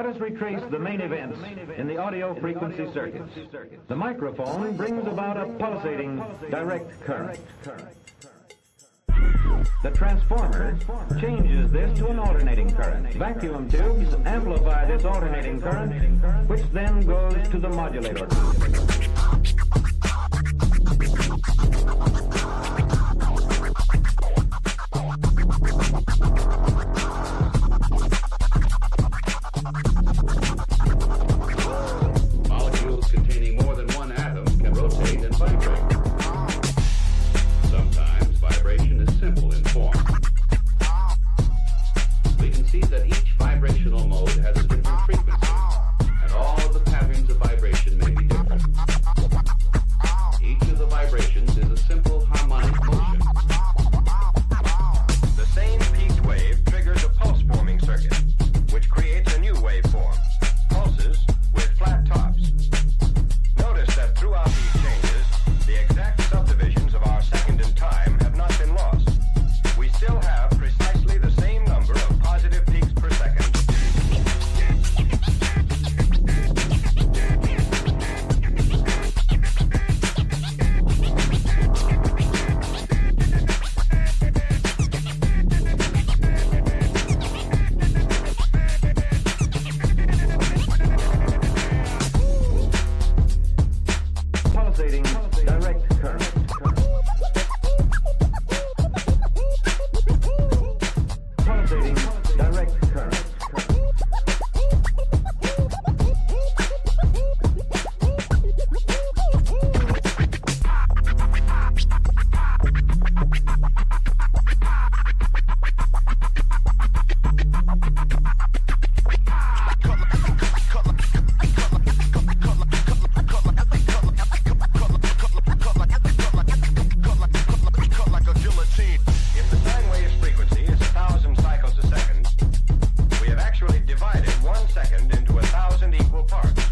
Let us retrace the main events in the audio frequency circuit. The microphone brings about a pulsating direct current. The transformer changes this to an alternating current. Vacuum tubes amplify this alternating current, which then goes to the modulator. Molecules containing more than one atom can rotate and vibrate. Sometimes vibration is simple in form. We can see that each vibrational mode has a different frequency, and all of the patterns of vibration may be different. Each of the vibrations is a simple harmonic motion. The same peaked wave triggers a pulse-forming circuit, which creates a new waveform, pulses with flat tops. Notice that throughout these changes, the exact subdivisions of our second and time have not been lost. We still have precisely the same number of positive peaks per second. Pulsating direct current. Pulsating direct current. If the sine wave's frequency is 1,000 cycles a second, we have actually divided 1 second into 1,000 equal parts.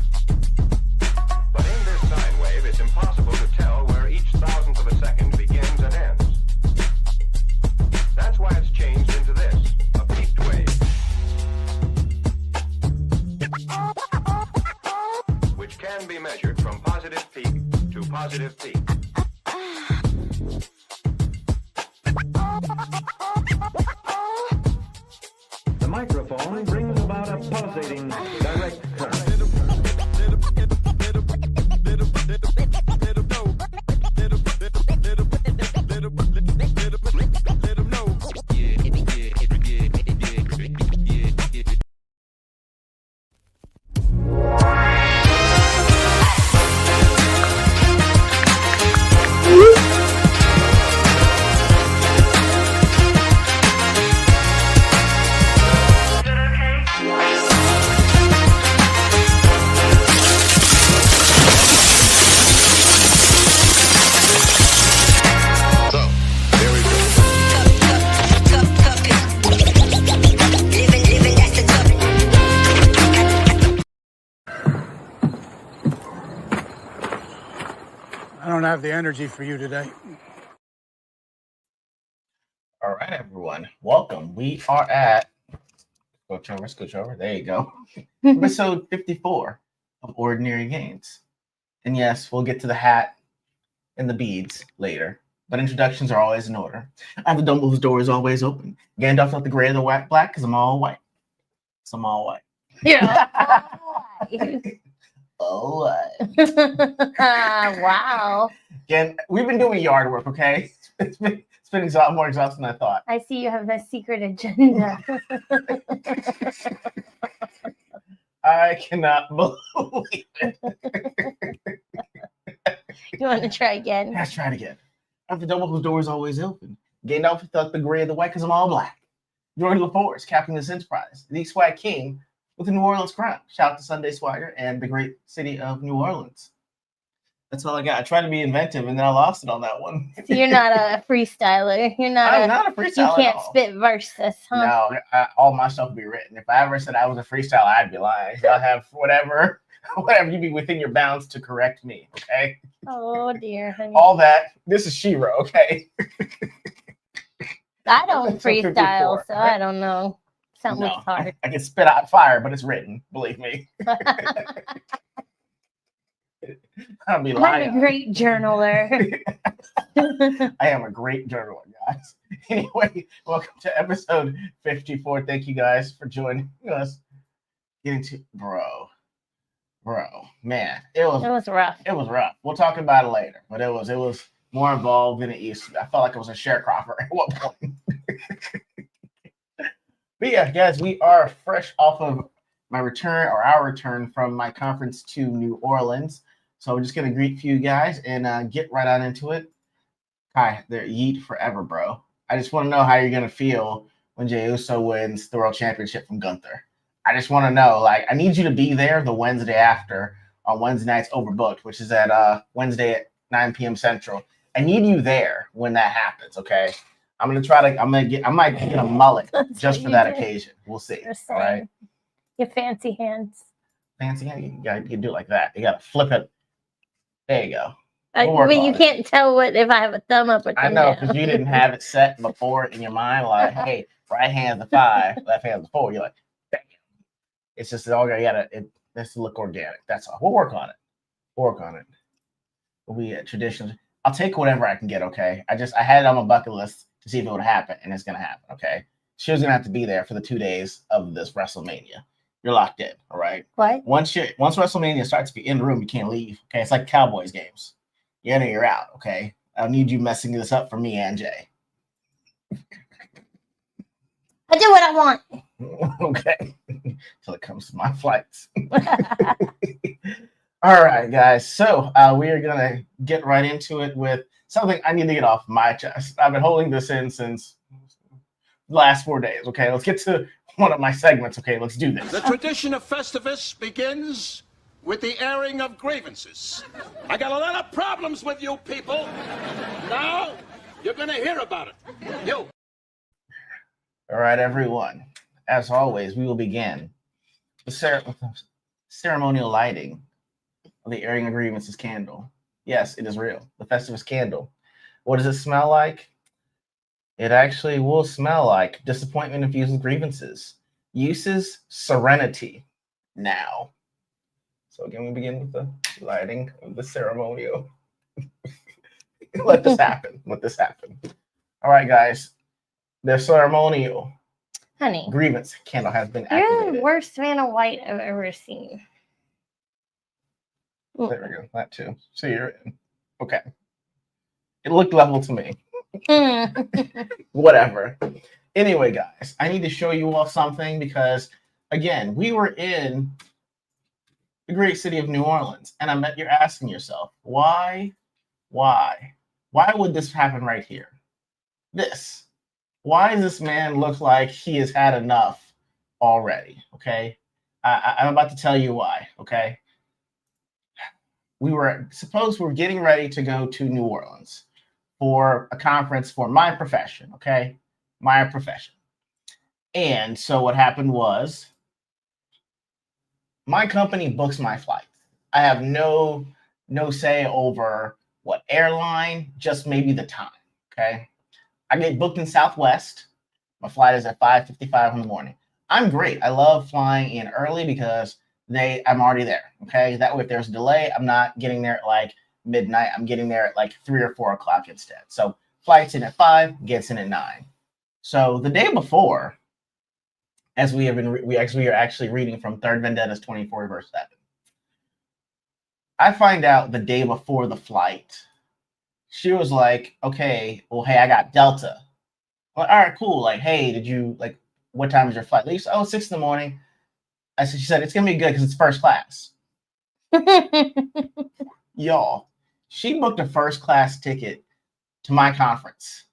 But in this sine wave, it's impossible to tell where each thousandth of a second begins and ends. That's why it's changed into this, a peaked wave, which can be measured from positive peak to positive peak. The microphone brings about a pulsating direct current. I don't have the energy for you today. All right, everyone. Welcome. We are at scooch over. There you go. Episode 54 of Ordinary Games. And yes, we'll get to the hat and the beads later. But introductions are always in order. I have a Dumbledore's door is always open. Gandalf not the gray or the white black because I'm all white. So I'm all white. Yeah. All white. Wow. Again, we've been doing yard work, okay? It's been more exhausting than I thought. I see you have a secret agenda. I cannot believe it. You want to try again? Let's try it again. After Dumbledore's door is always open. Gandalf thought the gray or the white because I'm all black. George LaForce, captain this enterprise. The Swag King with the New Orleans crown. Shout out to Sunday Swagger and the great city of New Orleans. That's all I got. I tried to be inventive and then I lost it on that one. So you're not a freestyler. You're not. I'm not a freestyler. You can't at all. spit verses, huh? No, all my stuff will be written. If I ever said I was a freestyler, I'd be lying. I'll have whatever you be within your bounds to correct me. Okay. Oh dear, honey. All that. This is She-Ra. Okay. I don't Episode freestyle, 54, so right? I don't know. Sound No, looks hard. I can spit out fire, but it's written. Believe me. I'll be I'm lying. a great journaler. I am a great journaler, guys. Anyway, welcome to episode 54. Thank you guys for joining us. Getting to bro, man, it was rough. It was rough. We'll talk about it later, but it was more involved than it used to be. I felt like it was a sharecropper at one point. But yeah, guys, we are fresh off of our return from my conference to New Orleans. So we're just gonna greet a few guys and get right on into it. Kai, they're yeet forever, bro. I just want to know how you're gonna feel when Jey Uso wins the World Championship from Gunther. I just want to know, like, I need you to be there the Wednesday after on Wednesday Nights Overbooked, which is at Wednesday at 9 p.m. Central. I need you there when that happens, okay? I might get a mullet just for that occasion. We'll see. All right. Your fancy hands. Fancy hand, you can do it like that. You gotta flip it. There you go. You can't tell if I have a thumb up or thumb I know, down. because you didn't have it set before in your mind. Like, hey, right hand's a 5, left hand's a 4. You're like, damn. It's just it has to look organic. That's all. We'll work on it. We'll be traditional. I'll take whatever I can get. Okay. I had it on my bucket list to see if it would happen, and it's gonna happen. Okay. She was gonna have to be there for the 2 days of this WrestleMania. You're locked in. All right. What? Once WrestleMania starts, if you're in the room, you can't leave. Okay. It's like Cowboys games. You're in or you're out. Okay. I don't need you messing this up for me and Jay. I do what I want. Okay. Until it comes to my flights. All right, guys. So we are going to get right into it with something I need to get off my chest. I've been holding this in since the last 4 days. Okay. Let's get to one of my segments. Okay. Let's do this. The tradition of Festivus begins with the airing of grievances. I got a lot of problems with you people. Now, you're going to hear about it. You. All right, everyone. As always, we will begin the ceremonial lighting of the airing of grievances candle. Yes, it is real. The Festivus candle. What does it smell like? It actually will smell like disappointment infused with grievances. Uses serenity now. So again, we begin with the lighting of the ceremonial. Let this happen. All right, guys. The ceremonial grievance candle has been activated. You're the worst Vanna White I've ever seen. There we go. That too. So you're in. Okay. It looked level to me. Whatever. Anyway, guys, I need to show you all something because, again, we were in the great city of New Orleans, and I bet you're asking yourself, why would this happen right here? Why does this man look like he has had enough already? Okay, I'm about to tell you why. Okay, we're getting ready to go to New Orleans for a conference for my profession. Okay, my profession. And so what happened was, my company books my flights. I have no say over what airline, just maybe the time. Okay. I get booked in Southwest. My flight is at 5:55 in the morning. I'm great. I love flying in early because I'm already there. Okay. That way, if there's a delay, I'm not getting there at like midnight. I'm getting there at like 3 or 4 o'clock instead. So flights in at 5, gets in at 9. So the day before, as we are actually reading from 3rd Vendettas 24 verse 7. I find out the day before the flight, she was like, okay, well, hey, I got Delta. Well, all right, cool. Like, hey, what time is your flight? Leaves? Oh, 6 in the morning. She said, it's going to be good because it's first class. Y'all, she booked a first class ticket to my conference.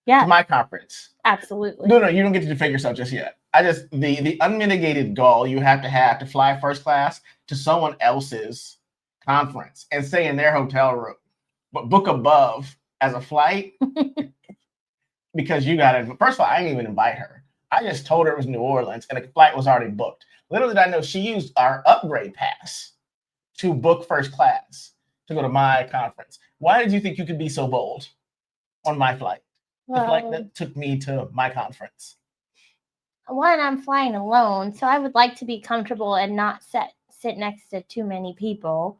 Yeah. To my conference. Absolutely. No, you don't get to defend yourself just yet. The unmitigated gall you have to fly first class to someone else's conference and stay in their hotel room, but book above as a flight because you got it. First of all, I didn't even invite her. I just told her it was New Orleans and the flight was already booked. Little did I know she used our upgrade pass to book first class to go to my conference. Why did you think you could be so bold on my flight? The flight that took me to my conference. one, I'm flying alone, so I would like to be comfortable and not sit next to too many people.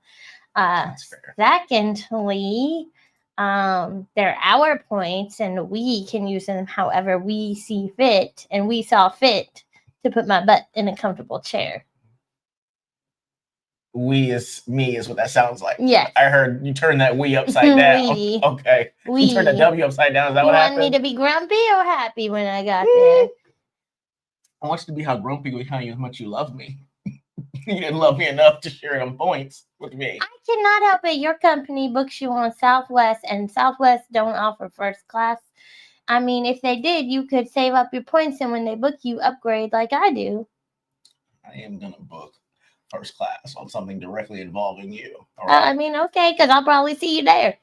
That's fair. Secondly, they're our points, and we can use them however we see fit, and we saw fit to put my butt in a comfortable chair. We is me is what that sounds like. Yes. I heard you turn that we upside down. We. Okay. We. You turned the W upside down. Is that You what want happened? me to be grumpy or happy when I got there? I want you to be how grumpy we how much you love me. You didn't love me enough to share them points with me. I cannot help it. Your company books you on Southwest, and Southwest don't offer first class. I mean, if they did, you could save up your points, and when they book you, upgrade like I do. I am gonna book first class on something directly involving you. All right. I mean, okay, because I'll probably see you there.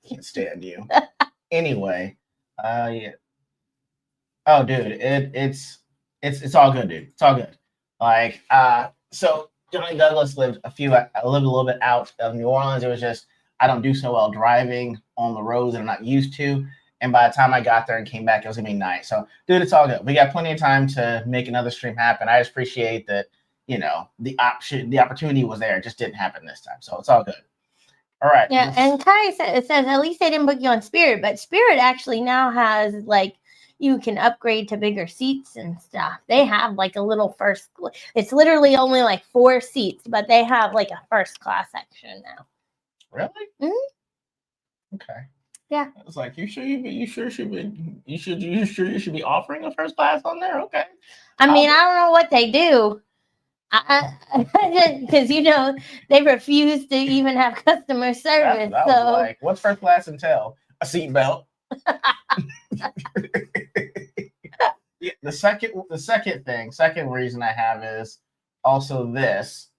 Can't stand you. Anyway, yeah. Oh, dude, it's all good, dude. It's all good. Like, so Johnny Douglas lived a little bit out of New Orleans. It was just I don't do so well driving on the roads that I'm not used to. And by the time I got there and came back, it was gonna be night. So, dude, it's all good. We got plenty of time to make another stream happen. I just appreciate that, the opportunity was there. It just didn't happen this time. So it's all good. All right. Yeah, and Kai said it says at least they didn't book you on Spirit, but Spirit actually now has like you can upgrade to bigger seats and stuff. They have like a little it's literally only like 4 seats, but they have like a first class section now. Really? Mm-hmm. Okay. Yeah. I was like, you sure you should be offering a first class on there? Okay. I mean, I don't know what they do. Because they refuse to even have customer service. That was like, what's first class entail? A seatbelt. Yeah, the second reason I have is also this.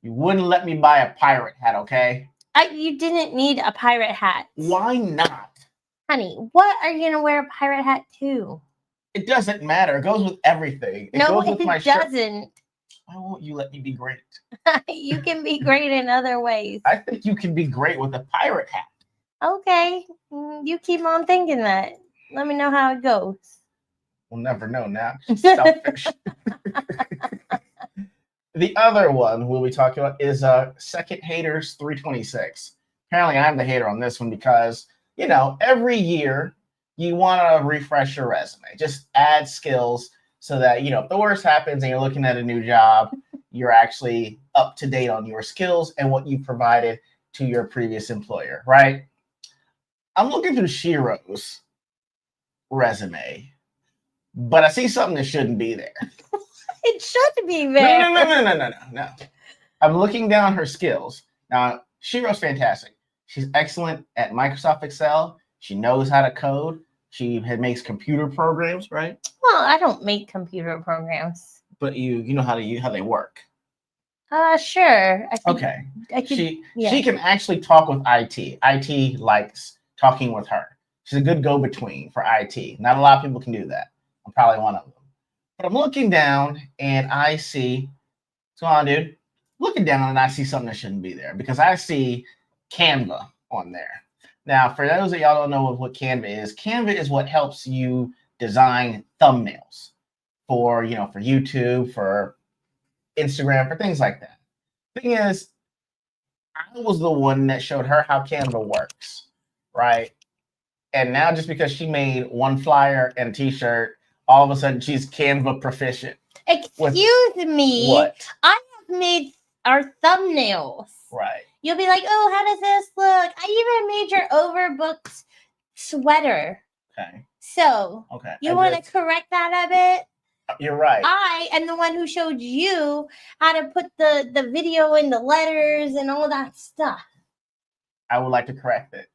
You wouldn't let me buy a pirate hat, okay? You didn't need a pirate hat. Why not? Honey, what are you going to wear a pirate hat to? It doesn't matter. It goes with everything. It goes with my shirt. Doesn't. Why won't you let me be great? You can be great in other ways. I think you can be great with a pirate hat. Okay. You keep on thinking that. Let me know how it goes. We'll never know now. She's selfish. The other one we'll be talking about is Second Haters 326. Apparently, I'm the hater on this one because, every year you want to refresh your resume. Just add skills so that, if the worst happens and you're looking at a new job, you're actually up to date on your skills and what you provided to your previous employer, right? I'm looking through Shiro's resume, but I see something that shouldn't be there. It should be there. No. I'm looking down her skills. Now, Shiro's fantastic. She's excellent at Microsoft Excel. She knows how to code. She makes computer programs, right? Well, I don't make computer programs. But you know how they work. Sure. Okay. She can actually talk with IT. IT likes talking with her. She's a good go-between for IT. Not a lot of people can do that. I'm probably one of them. But I'm looking down and I see, what's going on, dude? Looking down and I see something that shouldn't be there because I see Canva on there. Now, for those of y'all don't know what Canva is what helps you design thumbnails for YouTube, for Instagram, for things like that. Thing is, I was the one that showed her how Canva works, right? And now just because she made one flyer and a t-shirt, all of a sudden she's Canva proficient. Excuse me. What? I have made our thumbnails. Right. You'll be like, oh, how does this look? I even made your overbooked sweater. Okay. So, okay. You want to correct that a bit? You're right. I am the one who showed you how to put the video in the letters and all that stuff. I would like to correct it.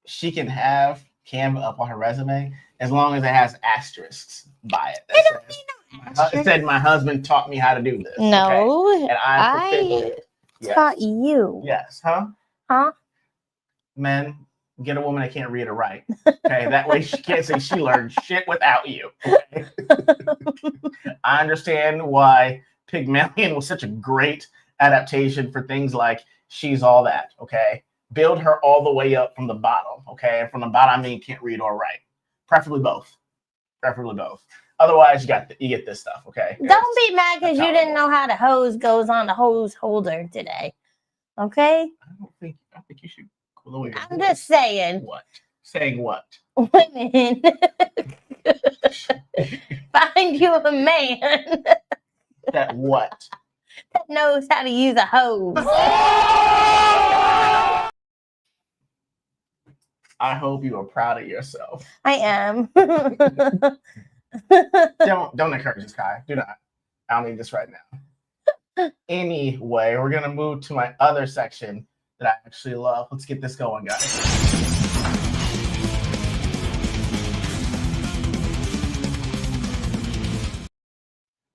She can have Canva up on her resume as long as it has asterisks by it. It don't need no asterisks. It said my husband taught me how to do this. No. Okay? And I taught you. Yes. Huh? Huh? Men, get a woman that can't read or write. Okay. That way she can't say she learned shit without you. Okay? I understand why Pygmalion was such a great adaptation for things like She's All That. Okay. Build her all the way up from the bottom. Okay. And from the bottom, I mean can't read or write. Preferably both. Otherwise, you get this stuff. Okay. Don't be mad because you didn't know how the hose goes on the hose holder today. Okay. I think you should. Lower your I'm voice. just saying. What? Saying what? Women. Find you a man That what? that knows how to use a hose. I hope you are proud of yourself. I am. Don't encourage this guy. Do not. I don't need this right now. Anyway, we're gonna move to my other section that I actually love. Let's get this going, guys.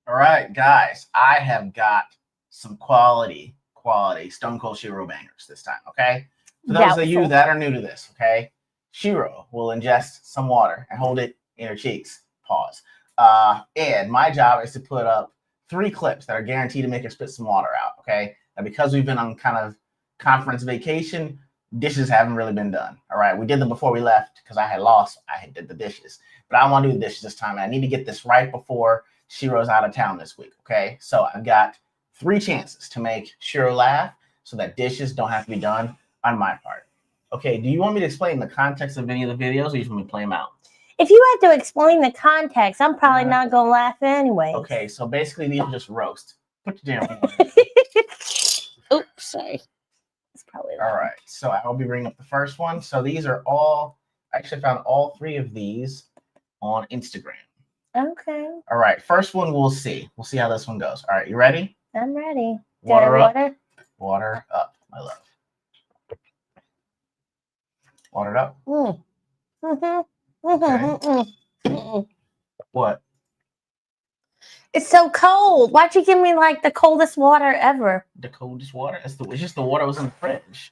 All right, guys, I have got some quality Stone Cold Shiro bangers this time, okay? For those of you that are new to this, okay, Shiro will ingest some water and hold it in her cheeks. Pause. And my job is to put up 3 clips that are guaranteed to make her spit some water out, okay? And because we've been on kind of conference vacation, dishes haven't really been done, all right? We did them before we left because I had lost. I did the dishes. But I want to do the dishes this time, and I need to get this right before Shiro's out of town this week, okay? So I've got 3 chances to make Shiro laugh so that dishes don't have to be done on my part. Okay, do you want me to explain the context of any of the videos, or you just want me to play them out? If you had to explain the context, I'm probably not going to laugh anyway. Okay, so basically these are just roast. Put your damn Oops, sorry. It's probably all right, so I will be bringing up the first one. So these are all, I actually found all 3 of these on Instagram. Okay. All right, first one we'll see. We'll see how this one goes. All right, you ready? I'm ready. Water up. Water up, my love. Water up. Okay. What? It's so cold. Why'd you give me like the coldest water ever? The coldest water? It's just the water was in the fridge.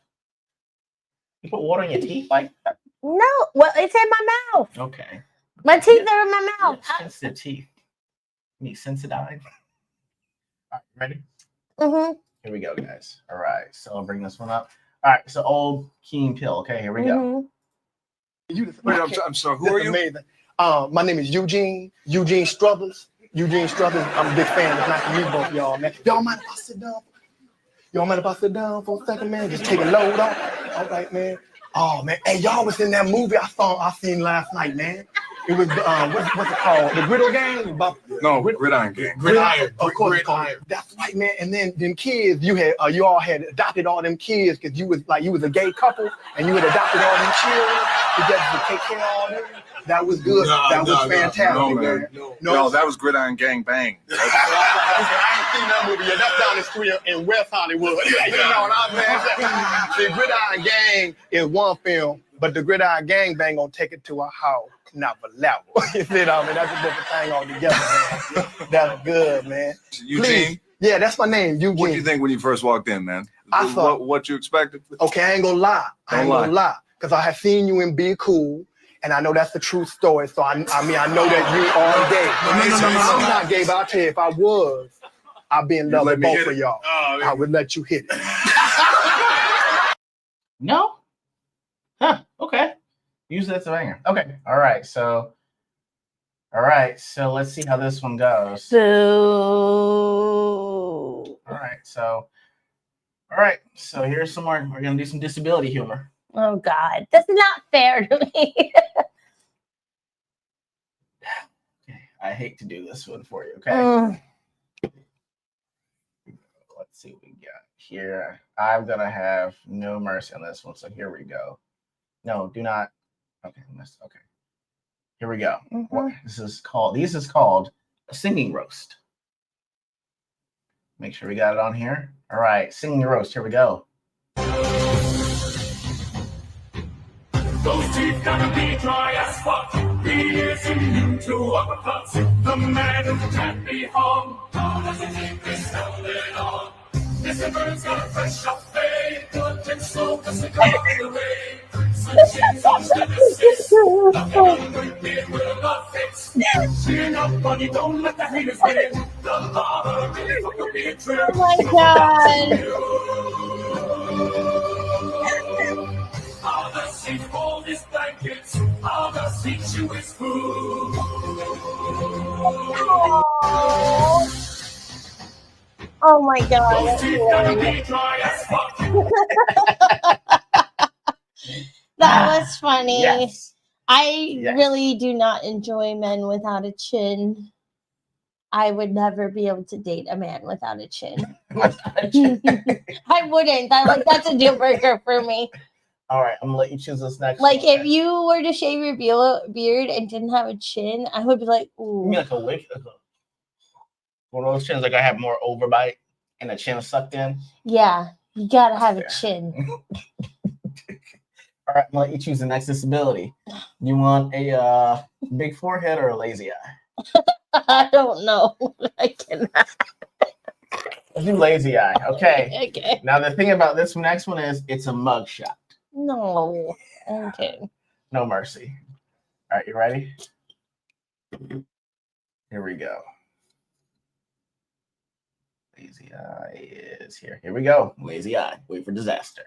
You put water in your teeth like that? No, well, it's in my mouth. Okay. My teeth are in my mouth. Sensitive teeth. You need Sensodyne. All right, ready? Here we go, guys. All right, so I'll bring this one up. All right, so old Keen Pill. Okay, here we go. Wait, I'm sorry. Who are you? Amazing. My name is Eugene Struthers. Eugene Struthers. I'm a big fan. It's nice to meet both of y'all, man. Y'all mind if I sit down? Y'all mind if I sit down for a second, man? Just take a load off. All right, man. Oh man, hey, y'all was in that movie I seen last night, man. It was what's it called? The Griddle Gang? Gridiron Gang. Gridiron. Of course, that's right, man. And then kids, you all had adopted all them kids because you was a gay couple and you had adopted all them children together to take care of all them. That was good. That was fantastic, man. No, that was Gridiron Gang Bang. I ain't seen that movie yet. That's down the street in West Hollywood. You know what I'm saying? The Gridiron Gang is one film, but the Gridiron Gang Bang gonna take it to a whole another level. You see what I mean? That's a different thing altogether, man. That's good, man. Eugene? Please. Yeah, that's my name, Eugene. What did you think when you first walked in, man? I thought what you expected? Okay, I ain't gonna lie. Gonna lie. Because I have seen you in Be Cool. And I know that's the true story. So I know that you are gay. No. I'm not gay, but I'll tell you, if I was, I'd be in love with both of y'all. I would let you hit it. No? Huh, okay. Use that as a banger. Okay. All right. So let's see how this one goes. All right. So here's some more. We're gonna do some disability humor. Oh God, that's not fair to me. Okay, I hate to do this one for you. Okay. Let's see what we got here. I'm gonna have no mercy on this one. So here we go. No, do not. Okay, okay. Here we go. This is called a singing roast. Make sure we got it on here. All right, singing roast. Here we go. Those teeth gonna be dry as fuck. He is immune to uppercuts. The man who can't be hung. How does it take this stolen on? Mr. Burns got a fresh up fade. Good and slow, cause it got on the way. Sunshines on Genesis. Nothing with me will not fix. Chin up, buddy, don't let the haters win. The lottery will be a trip. Oh my God. All the seats, all these blankets, all the teach you is food. Oh my god. Those that's teeth gotta hilarious. be dry as fuck. That was funny. Yes. I Yes. really do not enjoy men without a chin. I would never be able to date a man without a chin. I wouldn't. That's a deal breaker for me. All right, I'm gonna let you choose this next. Like one. if you were to shave your beard and didn't have a chin, I would be like, You ooh. mean like a wig? One of those chins, like I have more overbite and the chin sucked in. Yeah, you gotta have a chin. All right, I'm gonna let you choose the next disability. You want a big forehead or a lazy eye? I don't know. I cannot. Let's do lazy eye. Okay. Okay. Now the thing about this next one is it's a mug shot. No. Okay. No mercy. All right, you ready? Here we go. Lazy eye is here. Here we go. Lazy eye. Wait for disaster.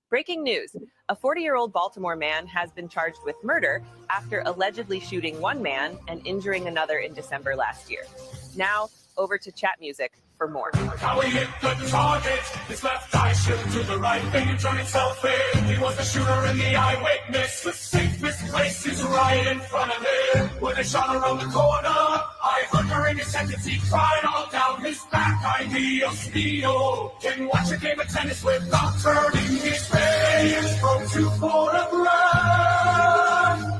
Breaking news. A 40-year-old Baltimore man has been charged with murder after allegedly shooting one man and injuring another in December last year. Now, over to chat music for more. How he hit the target, his left eye shift to the right, then turn himself in. He was the shooter and the eyewitness. The safest place is right in front of him. When they shot around the corner, I heard during his sentence he cried all down his back. Ideas, Neo can watch a game of tennis without turning his face from to photograph.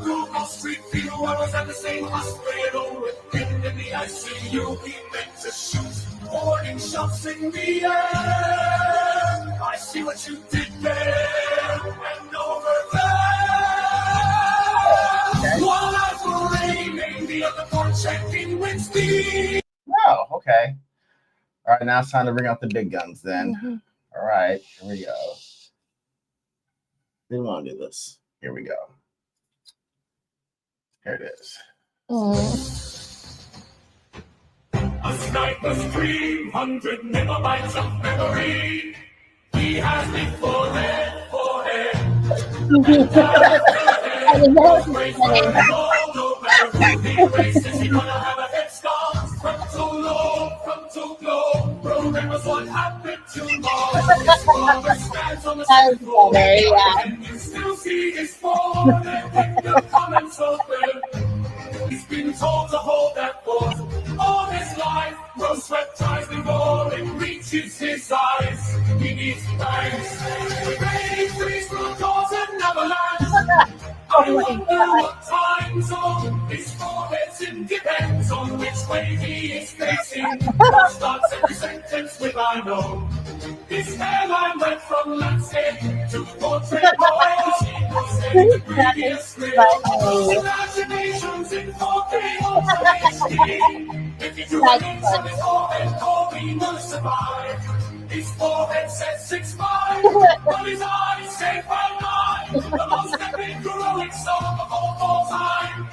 Google Street View, I was at the same hospital with him in the ICU. He meant to shoot. Warning shots in the air. I see what you did there and over there. One eye for aiming, the other for checking with speed. Oh, okay. All right, now it's time to bring out the big guns then. Mm-hmm. All right, here we go. Didn't want to do this. Here we go. Here it is. A sniper's 300 megabytes of memory. He has me forehead. No matter who he races, he's gonna have a head start. Frontal lobe. Programmers, what happened to Mars? His father stands on the second floor. And you still see his forehead with the comments open. He's been told to hold that pose all his life. Rose sweat ties before it reaches his eyes. He needs thanks. Ready, freeze, will cause an avalanche. I wonder what time zone his forehead's in. Depends on which way he is facing. Starts every sentence with I know. His hairline went from landscape to portrait voice. He was the previous script. Imaginations in 4K Ultra HD. If you do a link from his forehead, call me will survive. His forehead says 6'5", but his eyes say 5'9". The most epic heroic song of all time.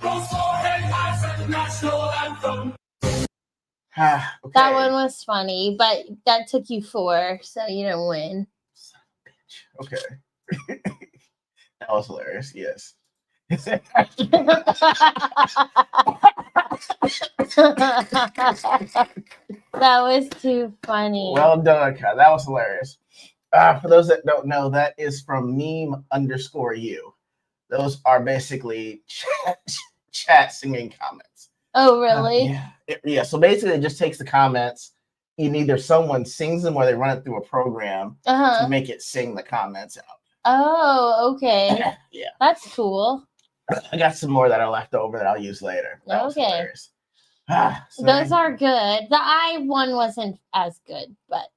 Rose forehead has a national anthem. Okay. That one was funny, but that took you 4, so you didn't win. Okay. That was hilarious, yes. That was too funny. Well done, Kai. That was hilarious. For those that don't know, that is from meme_you. Those are basically chat singing comments. Oh, really? Yeah. So basically, it just takes the comments, and either someone sings them or they run it through a program to make it sing the comments out. Oh, okay. Yeah. That's cool. I got some more that are left over that I'll use later. That was hilarious. Those are good. The I one wasn't as good, but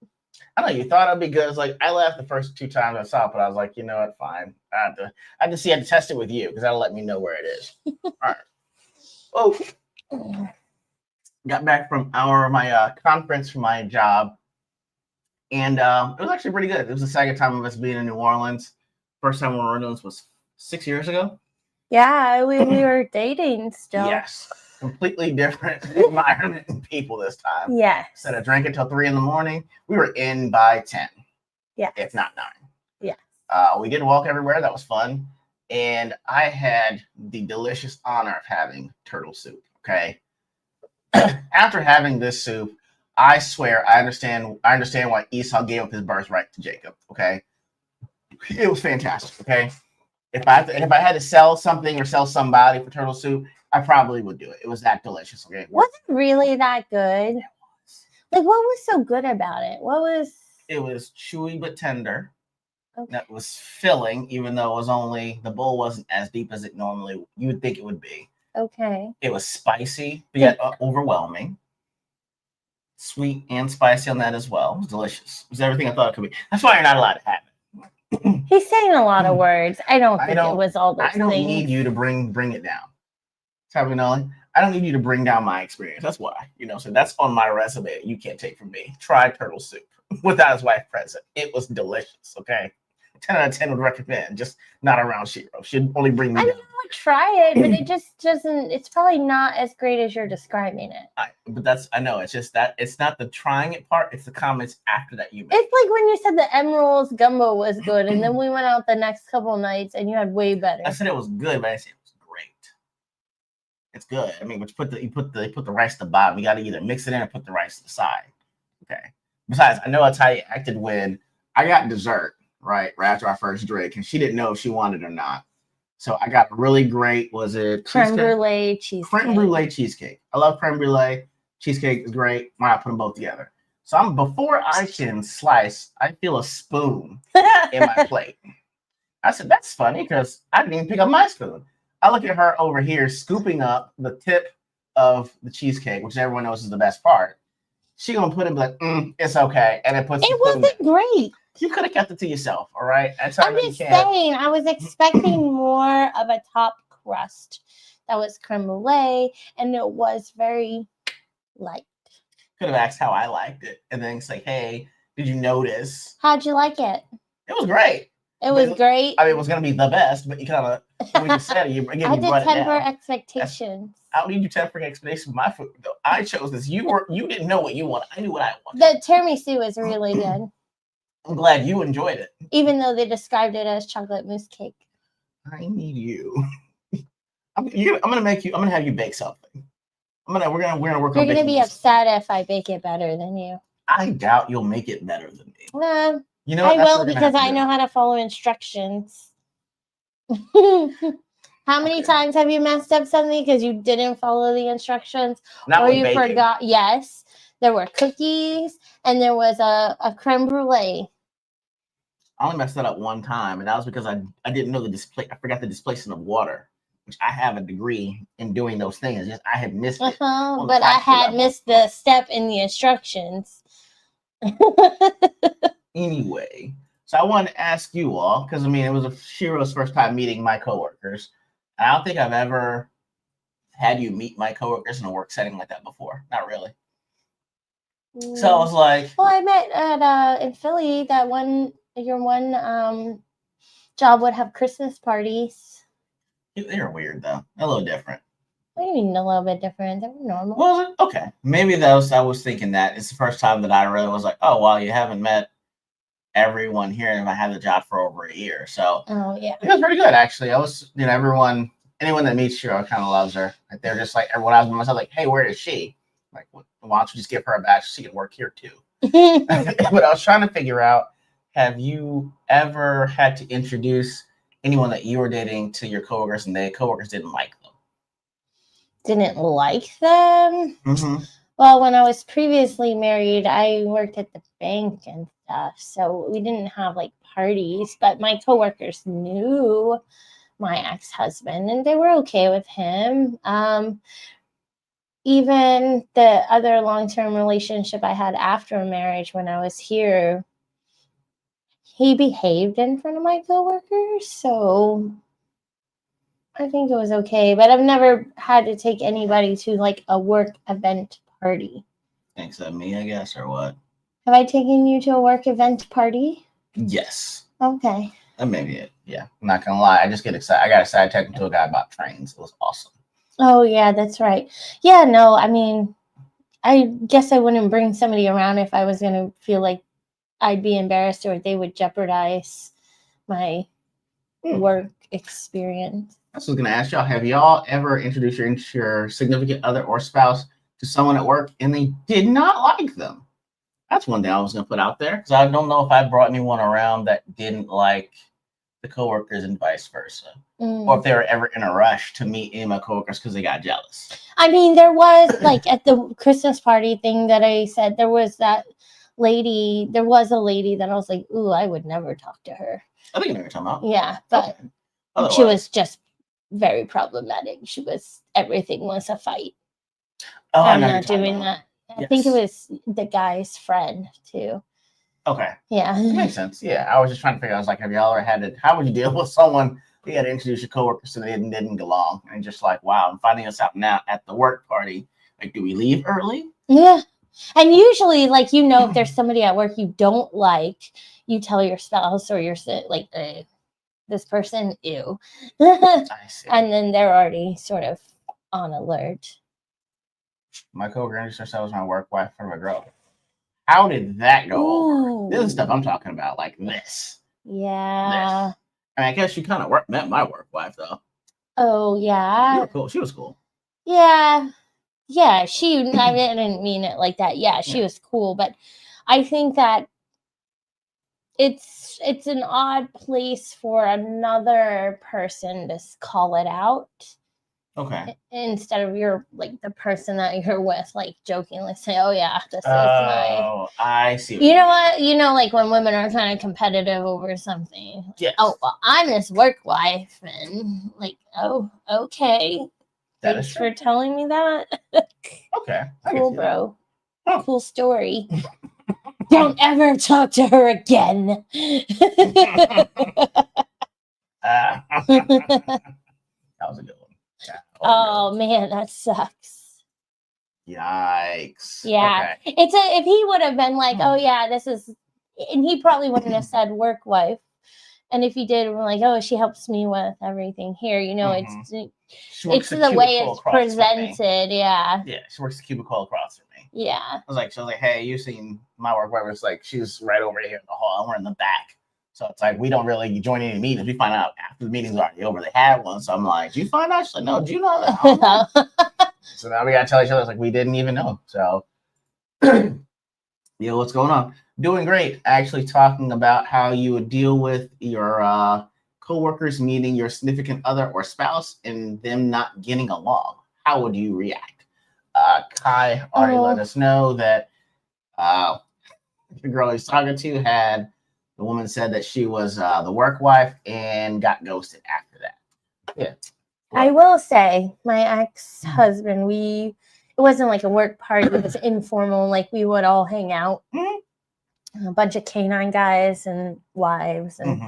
I know you thought it'd be good. It's like I laughed the first 2 times I saw it, but I was like, you know what, fine. I had to test it with you because that'll let me know where it is. All right. Oh, got back from my conference for my job, and it was actually pretty good. It was the second time of us being in New Orleans. First time we were in New Orleans was 6 years ago. yeah, we were dating still. Yes, completely different environment and people this time. Yes. Instead of drinking until 3 a.m, we were in by 10. Yeah. If not 9. Yeah. We did walk everywhere. That was fun. and I had the delicious honor of having turtle soup. Okay. After having this soup, I swear I understand why Esau gave up his birthright to Jacob. Okay. It was fantastic. Okay. If I had to sell something or sell somebody for turtle soup, I probably would do it. It was that delicious. Okay. Was it really that good? Like, what was so good about it? It was chewy but tender. Okay. That was filling, even though it was only the bowl wasn't as deep as it normally you would think it would be. Okay. It was spicy, but yet overwhelming. Sweet and spicy on that as well. It was delicious. It was everything I thought it could be. That's why you're not allowed to have it. He's saying a lot of words. I don't think it was all those I don't things. need you to bring it down. Sabinelli, I don't need you to bring down my experience. That's why. So that's on my resume. You can't take from me. Try turtle soup without his wife present. It was delicious. Okay. 10 out of 10 would recommend, just not around Shiro. She'd only bring me down. I would try it, but it just doesn't. It's probably not as great as you're describing it. I know. It's just that it's not the trying it part. It's the comments after that you make. It's like when you said the Emerald's gumbo was good, and then we went out the next couple of nights, and you had way better. I said it was good, but I said it was great. It's good. I mean, but you put the rice at the bottom. You got to either mix it in or put the rice to the side. Okay. Besides, I know that's how you acted when I got dessert. Right after our first drink, and she didn't know if she wanted it or not. So I got really great. Was it creme brulee cheesecake? Creme brulee cheesecake. I love creme brulee cheesecake. Is great. Why not put them both together? So before I can slice, I feel a spoon in my plate. I said that's funny because I didn't even pick up my spoon. I look at her over here scooping up the tip of the cheesecake, which everyone knows is the best part. She gonna put it like, it's okay, and it puts. It wasn't great. You could have kept it to yourself, all right? I'm just saying, I was expecting more of a top crust that was creme brulee, and it was very light. Could have asked how I liked it, and then say, "Hey, did you notice?" How'd you like it? It was great. It was great. I mean, it was gonna be the best, but you kind of when you said it, again, I did temper expectations. I don't need you tempering expectations with my food. Though. I chose this. You didn't know what you wanted. I knew what I wanted. The tiramisu is really good. I'm glad you enjoyed it. Even though they described it as chocolate mousse cake. I need you. I'm gonna have you bake something. We're gonna work on. You're gonna be upset if I bake it better than you. I doubt you'll make it better than me. I what? will because I know how to follow instructions. How many times have you messed up something because you didn't follow the instructions? Or you forgot? Yes. There were cookies and there was a creme brulee. I only messed that up one time, and that was because I didn't know I forgot the displacement of water, which I have a degree in doing those things. Just I had missed it. But I had missed the step in the instructions. Anyway, so I wanted to ask you all, because it was Shiro's first time meeting my coworkers. I don't think I've ever had you meet my coworkers in a work setting like that before. Not really. So I was like, well, I met at in Philly that your one job would have Christmas parties. They're weird though. A little different. What do you mean a little bit different? They were normal. Was it? Okay. Maybe I was thinking that it's the first time that I really was like, oh well, you haven't met everyone here, and I had the job for over a year. So it was pretty good actually. I was, anyone that meets Shiro kind of loves her. Like, they're just like everyone. I was myself like, hey, where is she? Like, why don't you just give her a badge so she can work here too? But I was trying to figure out, have you ever had to introduce anyone that you were dating to your coworkers and the coworkers didn't like them? Didn't like them? Mm-hmm. Well, when I was previously married, I worked at the bank and stuff. So we didn't have like parties, but my coworkers knew my ex-husband and they were okay with him. Even the other long-term relationship I had after marriage when I was here, he behaved in front of my coworkers, so I think it was okay. But I've never had to take anybody to like a work event party. Except me, I guess, or what? Have I taken you to a work event party? Yes. Okay. That may be it. Yeah, I'm not gonna lie. I just get excited. I got excited talking to a guy about trains. It was awesome. Oh, yeah, that's right. Yeah, no, I guess I wouldn't bring somebody around if I was going to feel like I'd be embarrassed or they would jeopardize my work experience. I was going to ask y'all, have y'all ever introduced your significant other or spouse to someone at work and they did not like them? That's one thing I was going to put out there because I don't know if I brought anyone around that didn't like the coworkers and vice versa. Or if they were ever in a rush to meet any of my coworkers because they got jealous. I mean, there was like at the Christmas party thing that I said, there was a lady that I was like, ooh, I would never talk to her. I think I know what you're talking about. Yeah, but she was just very problematic. Everything was a fight. Oh, I'm not doing that. I think it was the guy's friend too. Okay. Yeah. That makes sense. Yeah. I was just trying to figure out, I was like, have y'all ever had it? How would you deal with someone you had to introduce your coworkers so they didn't get along? And just like, wow, I'm finding this out now at the work party. Like, do we leave early? Yeah. And usually, like, if there's somebody at work you don't like, you tell your spouse or your like, this person, ew. I see. And then they're already sort of on alert. My coworker introduced herself as my work wife from a girl. How did that go over? This is stuff I'm talking about, like this. Yeah. This. I mean, I guess you kind of met my work wife, though. Oh, yeah. You were cool. She was cool. Yeah. Yeah, I didn't mean it like that. Yeah, she was cool. But I think that it's an odd place for another person to call it out. Okay. Instead of the person that you're with, like jokingly say, "Oh yeah, this is my." Oh, I see. You know what? Like when women are kind of competitive over something. Yes. Oh well, I'm this work wife, and like, oh, okay. Thanks for telling me that. Okay. Cool, bro. Oh. Cool story. Don't ever talk to her again. That was a good one. Oh man, that sucks. Yikes. Yeah. Okay. If he would have been like, oh yeah, this is, and he probably wouldn't have said work wife. And if he did, we're like, oh, she helps me with everything here. It's the way it's presented. Yeah. Yeah, she works the cubicle across from me. Yeah. I was like, hey, you seen my work wife? It's like, she's right over here in the hall, and we're in the back. So it's like, we don't really join any meetings. We find out after the meeting's already over. They had one. So I'm like, did you find out? She's like, no, did you know that? So now we got to tell each other, it's like, we didn't even know. So, what's going on? Doing great. Actually talking about how you would deal with your coworkers meeting your significant other or spouse and them not getting along. How would you react? Kai already let us know that the girl he's talking to had, the woman said that she was the work wife and got ghosted after that. Yeah. I will say, my ex-husband, it wasn't like a work party, it was informal, like we would all hang out. A bunch of canine guys and wives. And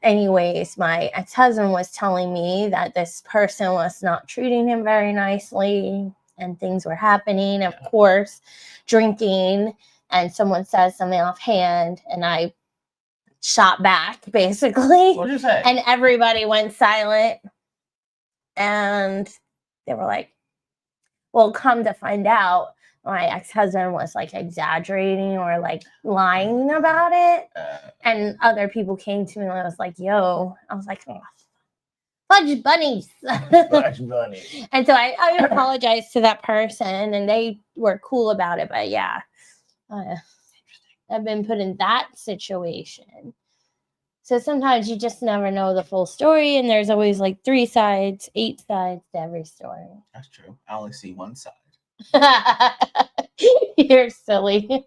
anyways, my ex-husband was telling me that this person was not treating him very nicely and things were happening, of course, drinking, and someone says something offhand, and I shot back, basically. What did you say? And everybody went silent. And they were like, well, come to find out, my ex-husband was like exaggerating or like lying about it. And other people came to me and I was like, oh, fudge bunnies. Fudge bunnies. And so I apologized to that person and they were cool about it. But yeah, I've been put in that situation. So sometimes you just never know the full story, and there's always like 3 sides, 8 sides to every story. That's true. I only see one side. You're silly.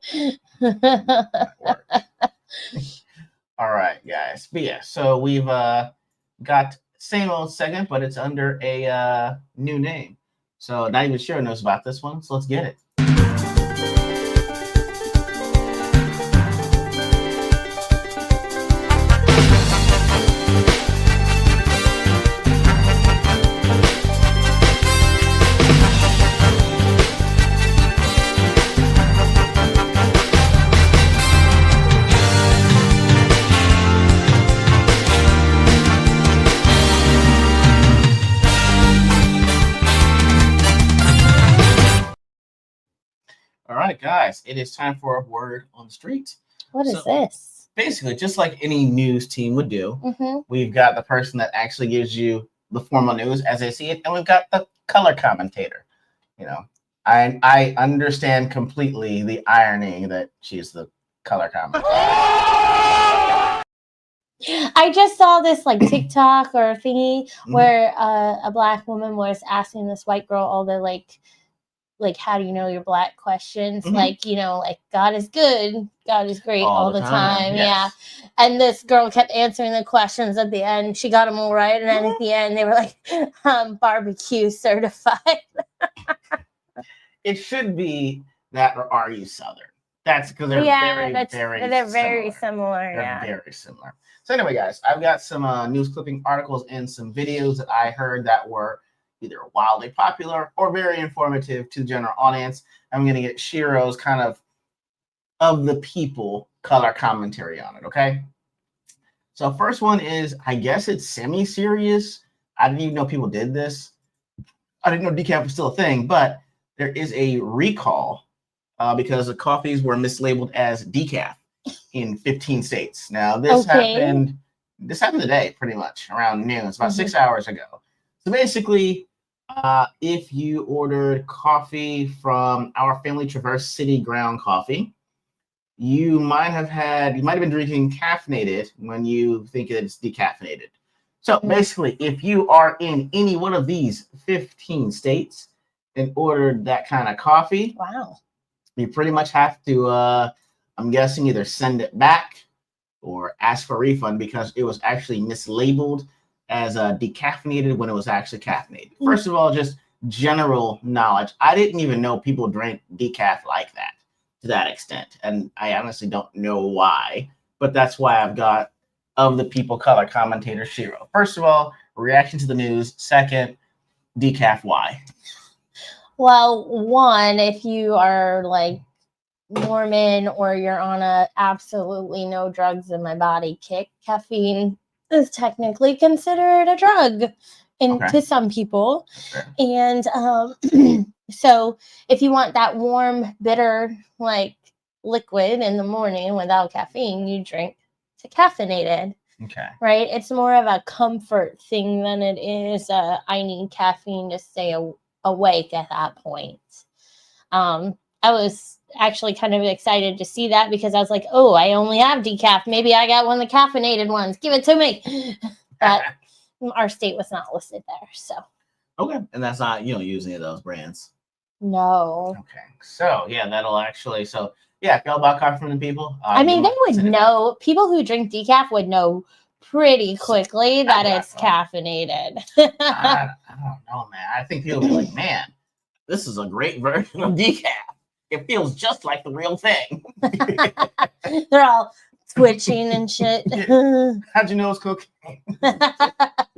All right, guys. But yeah, so we've got same old segment, but it's under a new name. So not even sure knows about this one, so let's get it. All right, guys, it is time for a word on the street. What is this? basically just like any news team would do. Mm-hmm. We've got the person that actually gives you the formal news as they see it, and we've got the color commentator. You know, I understand completely the irony that she's the color commentator. I just saw this like TikTok or thingy where a black woman was asking this white girl all the like how do you know you're black questions, like, you know, like God is good, God is great all the time. Yes. Yeah. And this girl kept answering the questions at the end. She got them all right, and then at the end they were like barbecue certified. It should be that, or are you Southern? That's because they're very similar. They're very similar. So anyway, guys, I've got some news clipping articles and some videos that I heard that were either wildly popular or very informative to the general audience. I'm going to get Shiro's kind of the people color commentary on it, okay? So first one is, I guess it's semi-serious. I didn't even know people did this. I didn't know decaf was still a thing, but there is a recall because the coffees were mislabeled as decaf in 15 states. Now, this happened today, pretty much, around noon. It's about 6 hours ago. So basically, if you ordered coffee from Our Family Traverse City Ground Coffee, you might have been drinking caffeinated when you think it's decaffeinated. So basically, if you are in any one of these 15 states and ordered that kind of coffee, you pretty much have to, I'm guessing, either send it back or ask for a refund because it was actually mislabeled as decaffeinated when it was actually caffeinated. First of all, just general knowledge. I didn't even know people drank decaf like that to that extent. And I honestly don't know why, but that's why I've got of the people color commentator Shiro. First of all, reaction to the news. Second, decaf why? Well, one, if you are like Mormon or you're on a absolutely no drugs in my body kick, caffeine is technically considered a drug to some people. And so if you want that warm, bitter, like liquid in the morning without caffeine, you drink decaffeinated. Right? It's more of a comfort thing than it is I need caffeine to stay awake at that point. I was actually kind of excited to see that because I was like, oh, I only have decaf. Maybe I got one of the caffeinated ones. Give it to me. But our state was not listed there. So and that's not, you don't use any of those brands. No. So yeah, that'll actually, so yeah, if y'all buy coffee from the people, I mean, they would know. People who drink decaf would know pretty quickly that it's caffeinated. I don't know, man. I think people will be like, man, this is a great version of decaf. It feels just like the real thing. They're all twitching and shit. How'd you know it's cocaine?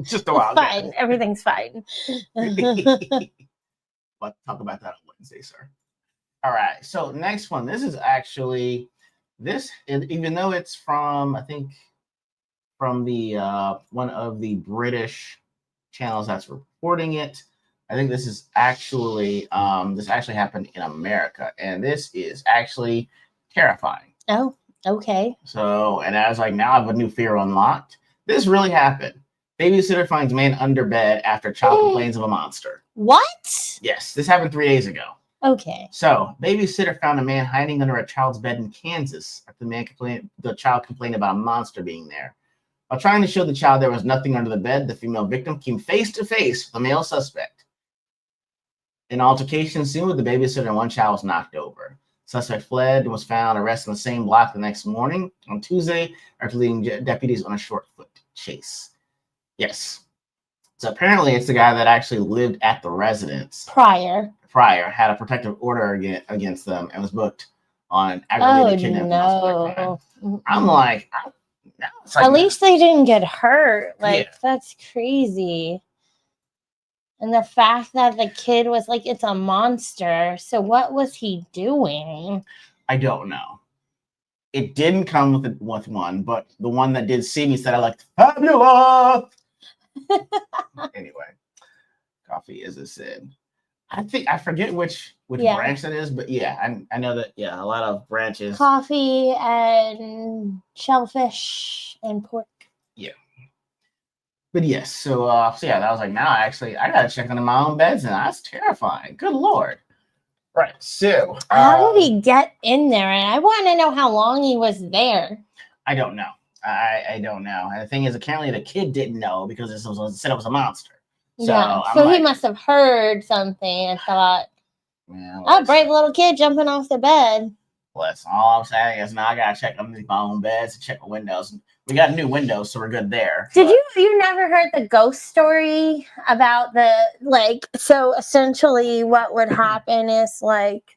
Just a while. Fine. Everything's fine. But talk about that on Wednesday, sir. All right. So next one. This is actually even though it's from, I think, from the one of the British channels that's reporting it. I think this actually happened in America, and this is actually terrifying. Oh, okay. So, and I was like, now I have a new fear unlocked. This really happened. Babysitter finds man under bed after child complains of a monster. What? Yes, this happened 3 days ago. Okay. So, babysitter found a man hiding under a child's bed in Kansas after the child complained about a monster being there. While trying to show the child there was nothing under the bed, the female victim came face to face with the male suspect. An altercation ensued with the babysitter and one child was knocked over. Suspect fled and was found arrested in the same block the next morning on Tuesday after leading deputies on a short-foot chase. Yes. So apparently it's the guy that actually lived at the residence prior, had a protective order against them and was booked on aggravated kidnapping. No. I'm like, at least they didn't get hurt. That's crazy. And the fact that the kid was like, it's a monster. So what was he doing? I don't know. It didn't come with one, but the one that did see me said I liked fabulous. Anyway, coffee, as I said. I forget which Yeah. branch that is, but yeah, I know that a lot of branches. Coffee and shellfish and pork. Yeah. But yes, so yeah, that was like now I gotta check into my own beds, and that's terrifying. Good lord. Right. So how did he get in there? And I want to know how long he was there. I don't know. I don't know. And the thing is, apparently the kid didn't know because it said it was a monster. So Yeah. I'm So like, he must have heard something and thought, yeah, "Oh, brave little kid jumping off the bed." Listen, all I'm saying is now I gotta check underneath my own beds and check my windows. We got new windows, so we're good there. Did you never heard the ghost story about so essentially what would happen is like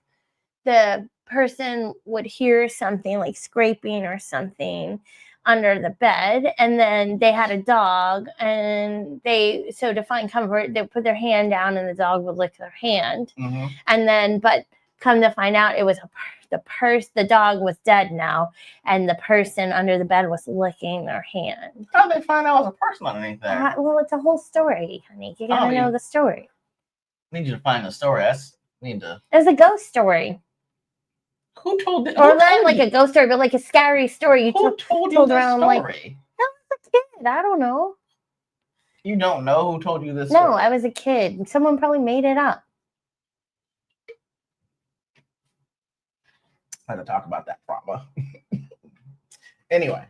the person would hear something like scraping or something under the bed, and then they had a dog, and to find comfort they put their hand down and the dog would lick their hand. Mm-hmm. And then but come to find out it was the dog was dead now, and the person under the bed was licking their hand. How did they find out it was a person underneath there? Well, it's a whole story, honey. You gotta know the story. I need you to find the story. It's a ghost story. Who told it? Or not like a ghost story, but like a scary story. Who told you this story? Like, I was a kid. I don't know. You don't know who told you this No, story? I was a kid. Someone probably made it up. I had to talk about that trauma. Anyway,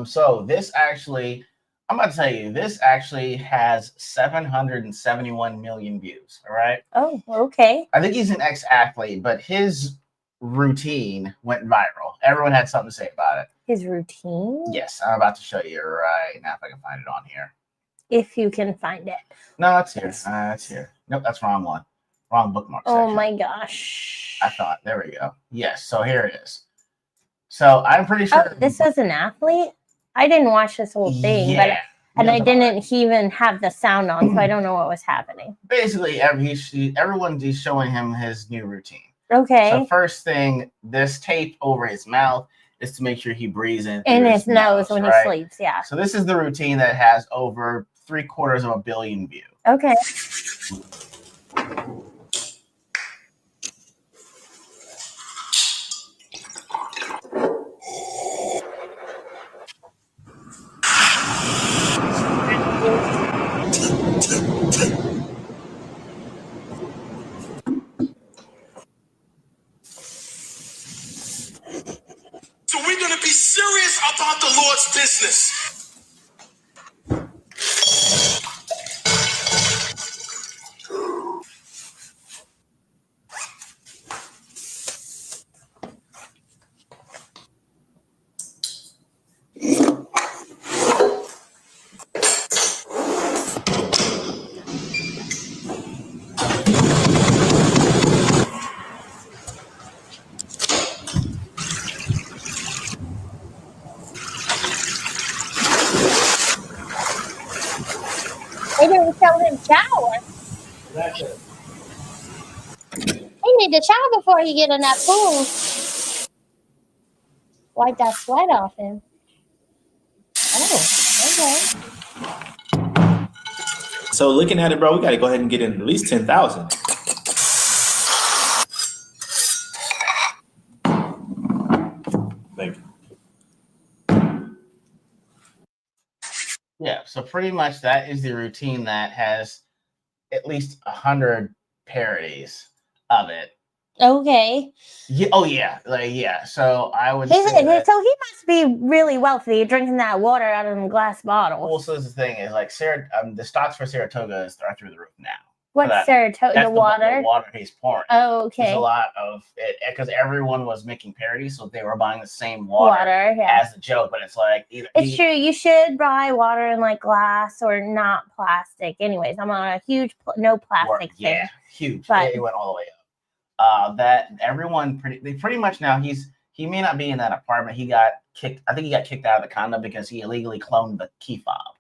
so this actually, I'm about to tell you, this actually has 771 million views. All right. Oh, okay. I think he's an ex-athlete, but his routine went viral. Everyone had something to say about it. His routine? Yes, I'm about to show you right now if I can find it on here. If you can find it. No, it's here. It's here. Nope, that's wrong one. Wrong bookmark Oh section. my gosh. I thought. There we go. Yes, so here it is. So I'm pretty sure. Oh, this was an athlete? I didn't watch this whole thing, and I didn't even have the sound on, so I don't know what was happening. Basically, everyone's showing him his new routine. Okay. So first thing, this tape over his mouth is to make sure he breathes in his nose when he sleeps, yeah. So this is the routine that has over 750 million views. Okay. So we're going to be serious about the Lord's business. They didn't show him shower. That's it. He need to shower before he get in that pool. Wipe that sweat off him. Oh, okay. So looking at it, bro, we got to go ahead and get in at least 10,000. Thank you. Yeah, so pretty much that is the routine that has at least 100 parodies of it. Okay. Yeah, oh yeah, So I would So say that, he must be really wealthy, drinking that water out of a glass bottle. well, so the thing is, like, the stocks for Saratoga are through the roof now. What's Saratoga? That's The water? The water he's pouring. Oh, okay. There's a lot of it because everyone was making parodies, so they were buying the same water yeah. as a joke. But it's like it's true. You should buy water in like glass or not plastic. Anyways, I'm on a huge no plastic thing. Yeah, huge. But it went all the way up. That everyone pretty much now he may not be in that apartment. He got kicked. I think he got kicked out of the condo because he illegally cloned the key fob.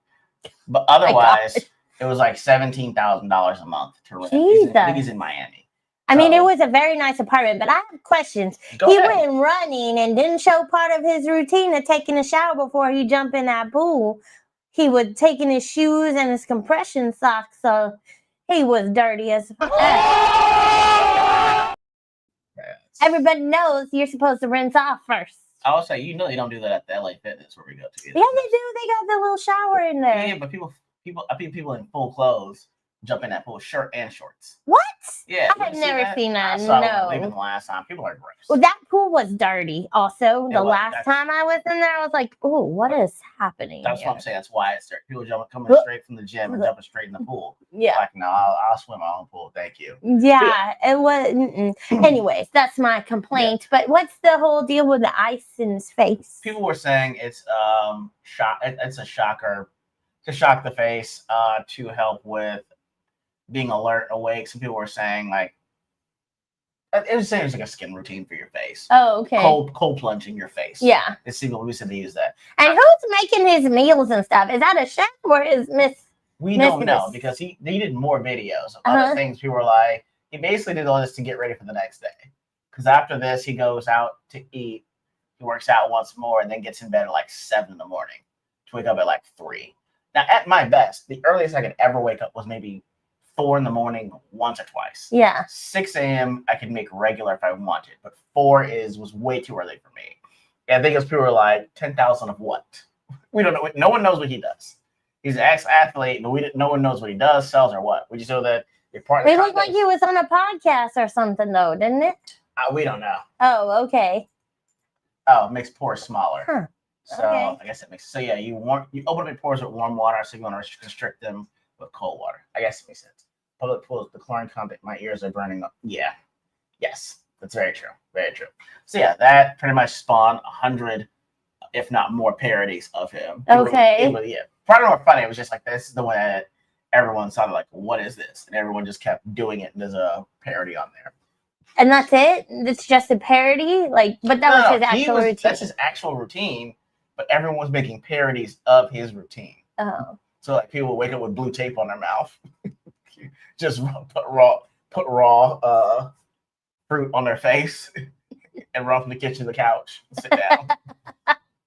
But otherwise, it was like $17,000 a month to rent. I think he's in Miami. I mean, it was a very nice apartment, but I have questions. He went running and didn't show part of his routine of taking a shower before he jumped in that pool. He was taking his shoes and his compression socks, so He was dirty as Everybody knows you're supposed to rinse off first. I will say, you know, they don't do that at the LA Fitness where we go to. Yeah, they do. They got the little shower in there. Yeah, but I think people in full clothes jump in that pool, shirt and shorts. What? Yeah, I have never seen that. I saw No. it leaving the last time. People are gross. Well, that pool was dirty. Also, the last that's- time I was in there, I was like, "Oh, what is happening?" That's here? what I'm saying. That's why it's there. People coming straight from the gym and jumping straight in the pool. Yeah. Like, no, I'll swim my own pool. Thank you. Yeah, it was. Anyways, that's my complaint. But what's the whole deal with the ice in his face? People were saying it's it's a shocker to shock the face, to help with being alert, awake. Some people were saying like it was saying it's like a skin routine for your face. Oh, okay. Cold plunging your face. Yeah. It's people who said they use that. And who's making his meals and stuff? Is that a chef or is Miss? We don't know because he did more videos of other things. People were like, he basically did all this to get ready for the next day. Because after this, he goes out to eat. He works out once more and then gets in bed at like 7 in the morning to wake up at like 3. Now, at my best, the earliest I could ever wake up was maybe 4 in the morning once or twice. Yeah. 6 a.m. I could make regular if I wanted, but 4 was way too early for me. And I think it's people were like 10,000 of what? We don't know. No one knows what he does. He's an ex-athlete, but no one knows what he does, sells, or what. We just know that your partner. It looked like he was on a podcast or something, though, didn't it? We don't know. Oh, okay. Oh, it makes pores smaller. Huh. So Okay. I guess it makes. So yeah, you open up your pores with warm water, so you want to constrict them with cold water. I guess it makes sense. Public pools, the chlorine content, my ears are burning up. Yeah. Yes, that's very true. Very true. So yeah, that pretty much spawned 100, if not more, parodies of him. Okay. Yeah. Probably more funny. It was just like, this is the one that everyone saw, like, what is this? And everyone just kept doing it. And there's a parody on there. And that's it? It's just a parody? But that was his actual routine. That's his actual routine, but everyone was making parodies of his routine. Oh. So like people would wake up with blue tape on their mouth. Just put raw fruit on their face and run from the kitchen to the couch and sit down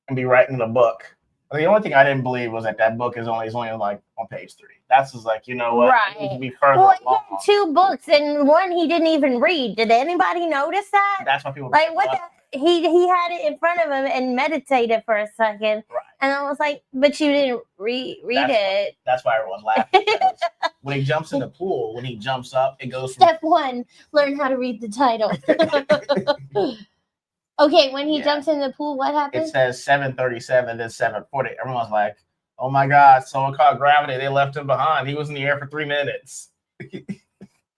and be writing the book. The only thing I didn't believe was that book is only like on page 3. That's just like, you know what? Right. It needs to be further Well, he along. had 2 books and one he didn't even read. Did anybody notice that? That's why people like what he had it in front of him and meditated for a second. Right. And I was like, but you didn't read it. That's why everyone's laughing. When he jumps in the pool, when he jumps up, it goes from Step 1, learn how to read the title. Okay, when he jumps in the pool, what happens? It says 7:37, then 7:40. Everyone's like, oh my God, someone caught gravity. They left him behind. He was in the air for 3 minutes.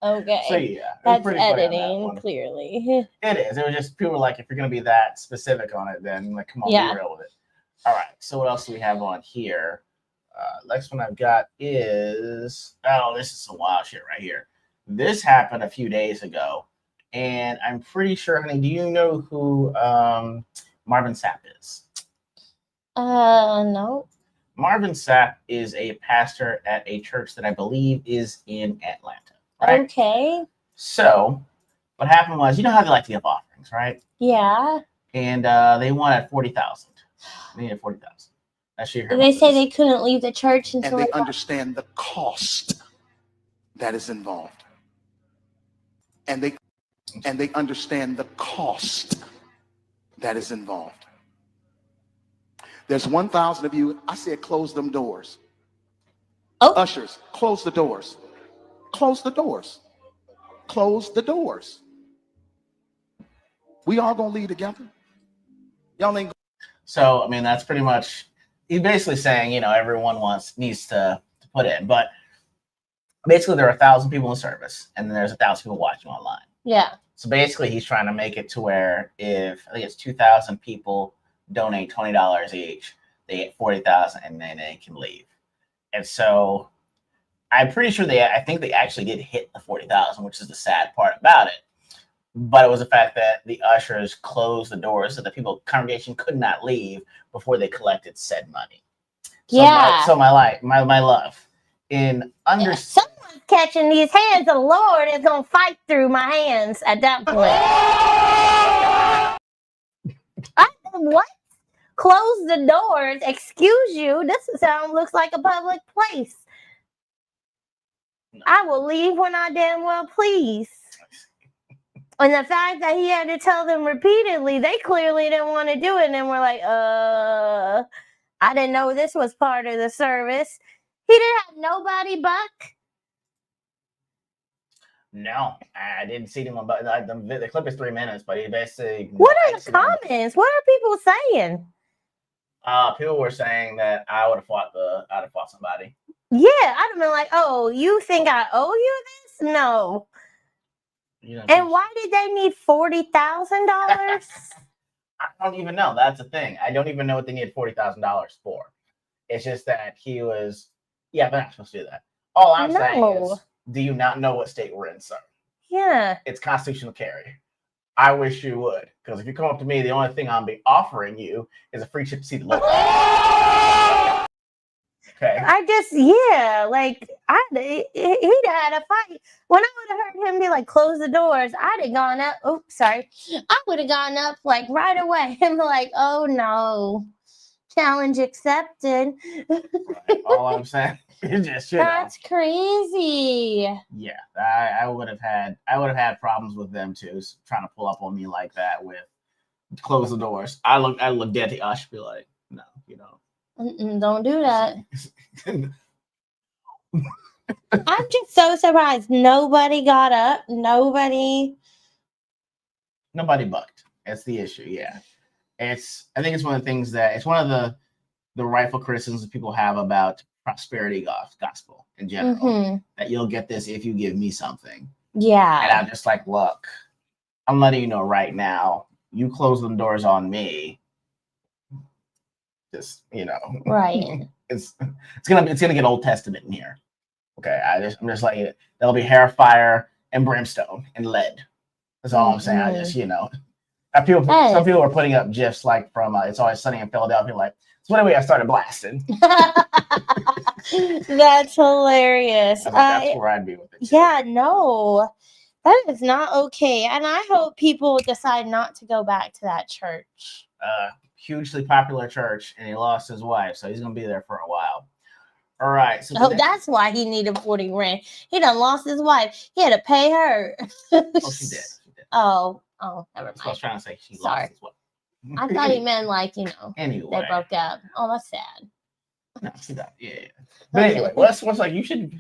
Okay. So yeah. That's editing, clearly. It is. It was just people were like, if you're going to be that specific on it, then like, come on, Yeah. be real with it. All right. So what else do we have on here? Next one I've got is, this is some wild shit right here. This happened a few days ago. And I'm pretty sure, honey, do you know who Marvin Sapp is? No. Marvin Sapp is a pastor at a church that I believe is in Atlanta. Right? Okay. So what happened was, you know how they like to give offerings, right? Yeah. And they wanted 40,000. They needed 40,000. They say they couldn't leave the church until and they understand the cost that is involved. And they understand the cost that is involved. There's 1,000 of you. I said, close them doors. Oh. Ushers, close the doors. Close the doors. Close the doors. We all gonna leave together. Y'all ain't. So I mean, that's pretty much. He's basically saying, you know, everyone needs to put in, but basically there are 1,000 people in service, and then there's 1,000 people watching online. Yeah. So basically, he's trying to make it to where if I think it's 2,000 people donate $20 each, they get 40,000, and then they can leave. And so, I'm pretty sure I think they actually did hit the 40,000, which is the sad part about it. But it was the fact that the ushers closed the doors so the congregation could not leave before they collected said money. So Yeah. my love, someone's catching these hands. The Lord is gonna fight through my hands at that point. What? Close the doors. Excuse you. This looks like a public place. I will leave when I damn well please. And the fact that he had to tell them repeatedly, they clearly didn't want to do it. And then we're like, I didn't know this was part of the service. He didn't have nobody buck. No, I didn't see him. But the clip is 3 minutes, but he basically. What are the comments? What are people saying? People were saying that I'd have fought somebody. Yeah, I'd have been like, oh, you think I owe you this? No. And why did they need $40,000? I don't even know. That's the thing. I don't even know what they needed $40,000 for. It's just that he was. Yeah, they're not supposed to do that. All I'm saying is, do you not know what state we're in, sir? Yeah. It's constitutional carry. I wish you would, because if you come up to me, the only thing I'll be offering you is a free trip to see the Lord. Okay. Like he'd had a fight. When I would have heard him be like, close the doors, I'd have gone up. Oh, sorry. I would have gone up like right away and be like, oh no, challenge accepted. Right. All I'm saying is just that's crazy. Yeah, I would have had problems with them too, trying to pull up on me like that with close the doors. I look dead to Ush, be like, no, you know. Don't do that. I'm just so surprised nobody got up. Nobody bucked. That's the issue. Yeah, I think it's one of the things that it's one of the rightful criticisms that people have about prosperity gospel in general. That you'll get this if you give me something. Yeah, and I'm just like, look, I'm letting you know right now. You close the doors on me. Just right. It's gonna get Old Testament in here. Okay, I'm just like there'll be hair, fire, and brimstone and lead. That's all I'm saying. I just some people are putting up gifs like from It's Always Sunny in Philadelphia. Like, so anyway, I started blasting. That's hilarious. That's where I'd be with it. Yeah, no, that is not okay. And I hope people decide not to go back to that church. Hugely popular church, and he lost his wife, so he's gonna be there for a while. All right. So that's why he needed 40 grand. He done lost his wife. He had to pay her. Oh, she did. Oh, never mind. That's what I was trying to say. She Sorry. lost his wife. I thought he meant like, anyway. They broke up. Oh, that's sad. No, she died. Yeah. But anyway, what's like you should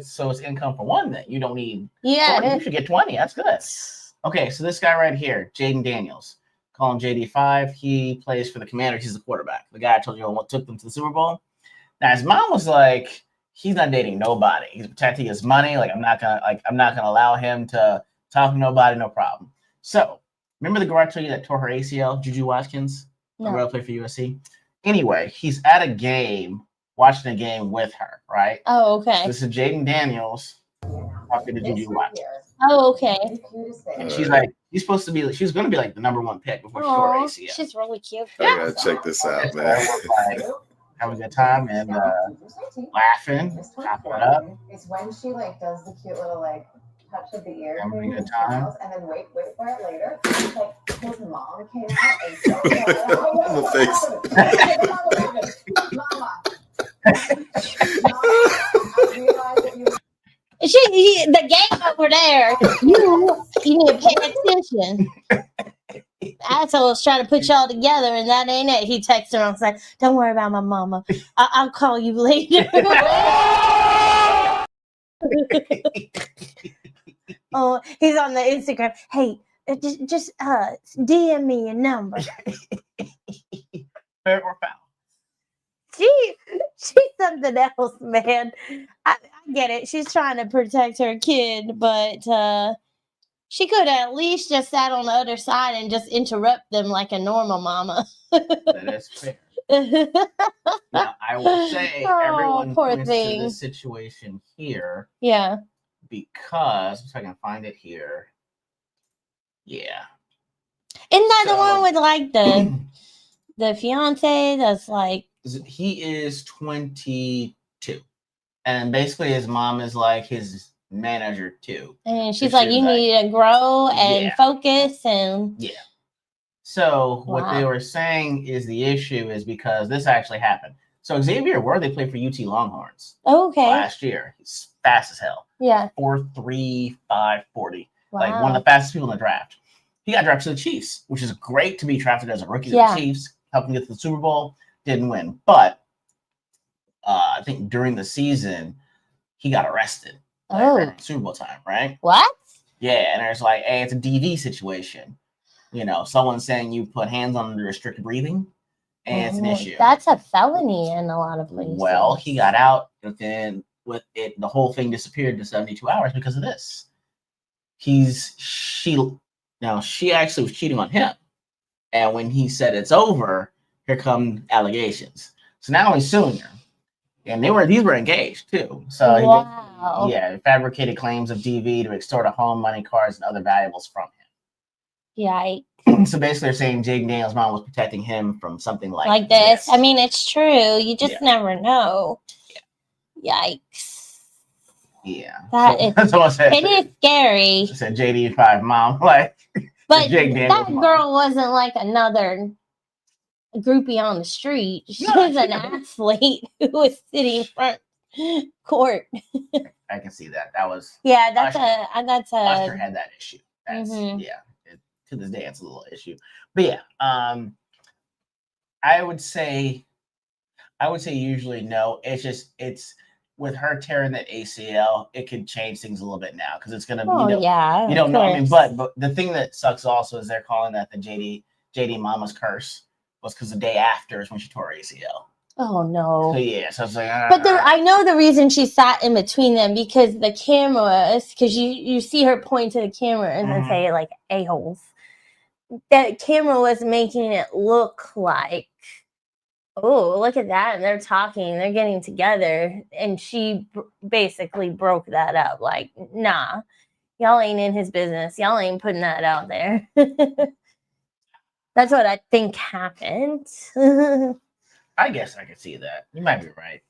so it's income for one then. You don't need 40, you should get 20. That's good. Okay, so this guy right here, Jaden Daniels. Call him JD5. He plays for the Commanders. He's the quarterback. The guy I told you what took them to the Super Bowl. Now his mom was like, he's not dating nobody. He's protecting his money. Like I'm not gonna allow him to talk to nobody. No problem. So remember the girl I told you that tore her ACL, Juju Watkins, the girl played for USC. Anyway, he's at a game, watching a game with her. Right. Oh, okay. So this is Jaden Daniels talking to Juju Watkins. Oh, okay. And she's like, she's going to be like the number one pick before she tore ACL. She's really cute. I gotta check this out, man. Having a good time and laughing, chopping it up. It's when she does the cute little touch of the ear having a good time. and then wait for it later. It's like his mom came out and the game over there. You need to pay attention. Asshole's trying to put y'all together, and that ain't it. He texted her and was like, "Don't worry about my mama. I'll call you later." Oh, he's on the Instagram. Hey, just DM me your number. Fair or foul? She's something else, man. I get it. She's trying to protect her kid, but she could at least just sat on the other side and just interrupt them like a normal mama. That is fair. Now, I will say everyone points to this situation here. Yeah. Because, if I can find it here. Yeah. Isn't that the one with the fiance that's like... He is 22. And basically his mom is like his manager too. And she's like, you need to grow and focus and... Yeah. So what they were saying is the issue is because this actually happened. So Xavier Worthy played for UT Longhorns Okay. last year. He's fast as hell. Yeah. 4.3, 5.40. Like one of Wow. the fastest people in the draft. He got drafted to the Chiefs, which is great to be drafted as a rookie to Yeah. the Chiefs. Helped him get to the Super Bowl. Didn't win. But I think during the season, he got arrested. Like, Super Bowl time, right? What? Yeah, and there's like, hey, it's a DV situation. You know, someone saying you put hands on the restricted breathing, and it's an issue. That's a felony in a lot of places. Well, he got out, and then with it, the whole thing disappeared to 72 hours because of this. She actually was cheating on him, and when he said it's over, here come allegations. So now he's suing her, and these were engaged too. So wow. He fabricated claims of DV to extort a home, money, cars, and other valuables from him. Yikes. So basically, they're saying Jake Daniels' mom was protecting him from something like this. I mean, it's true. You just never know. Yeah. Yikes. Yeah. It is scary. She said JD5 mom, like, but Jake Daniels' that mom. girl wasn't like another groupie on the street. She was an athlete who was sitting front court. I can see that. That was that's Usher had that issue. That's to this day it's a little issue. But yeah, I would say usually no. It's with her tearing that ACL, it could change things a little bit now because it's gonna be you don't know. I mean, but the thing that sucks also is they're calling that the JD Mama's curse was because the day after is when she tore her ACL. Oh no! So yeah, so it's like. But I know the reason she sat in between them because the cameras, because you see her point to the camera and then say like a-holes. That camera was making it look like, oh, look at that. And they're talking, they're getting together. And she basically broke that up. Like, nah, y'all ain't in his business. Y'all ain't putting that out there. That's what I think happened. I guess I could see that. You might be right.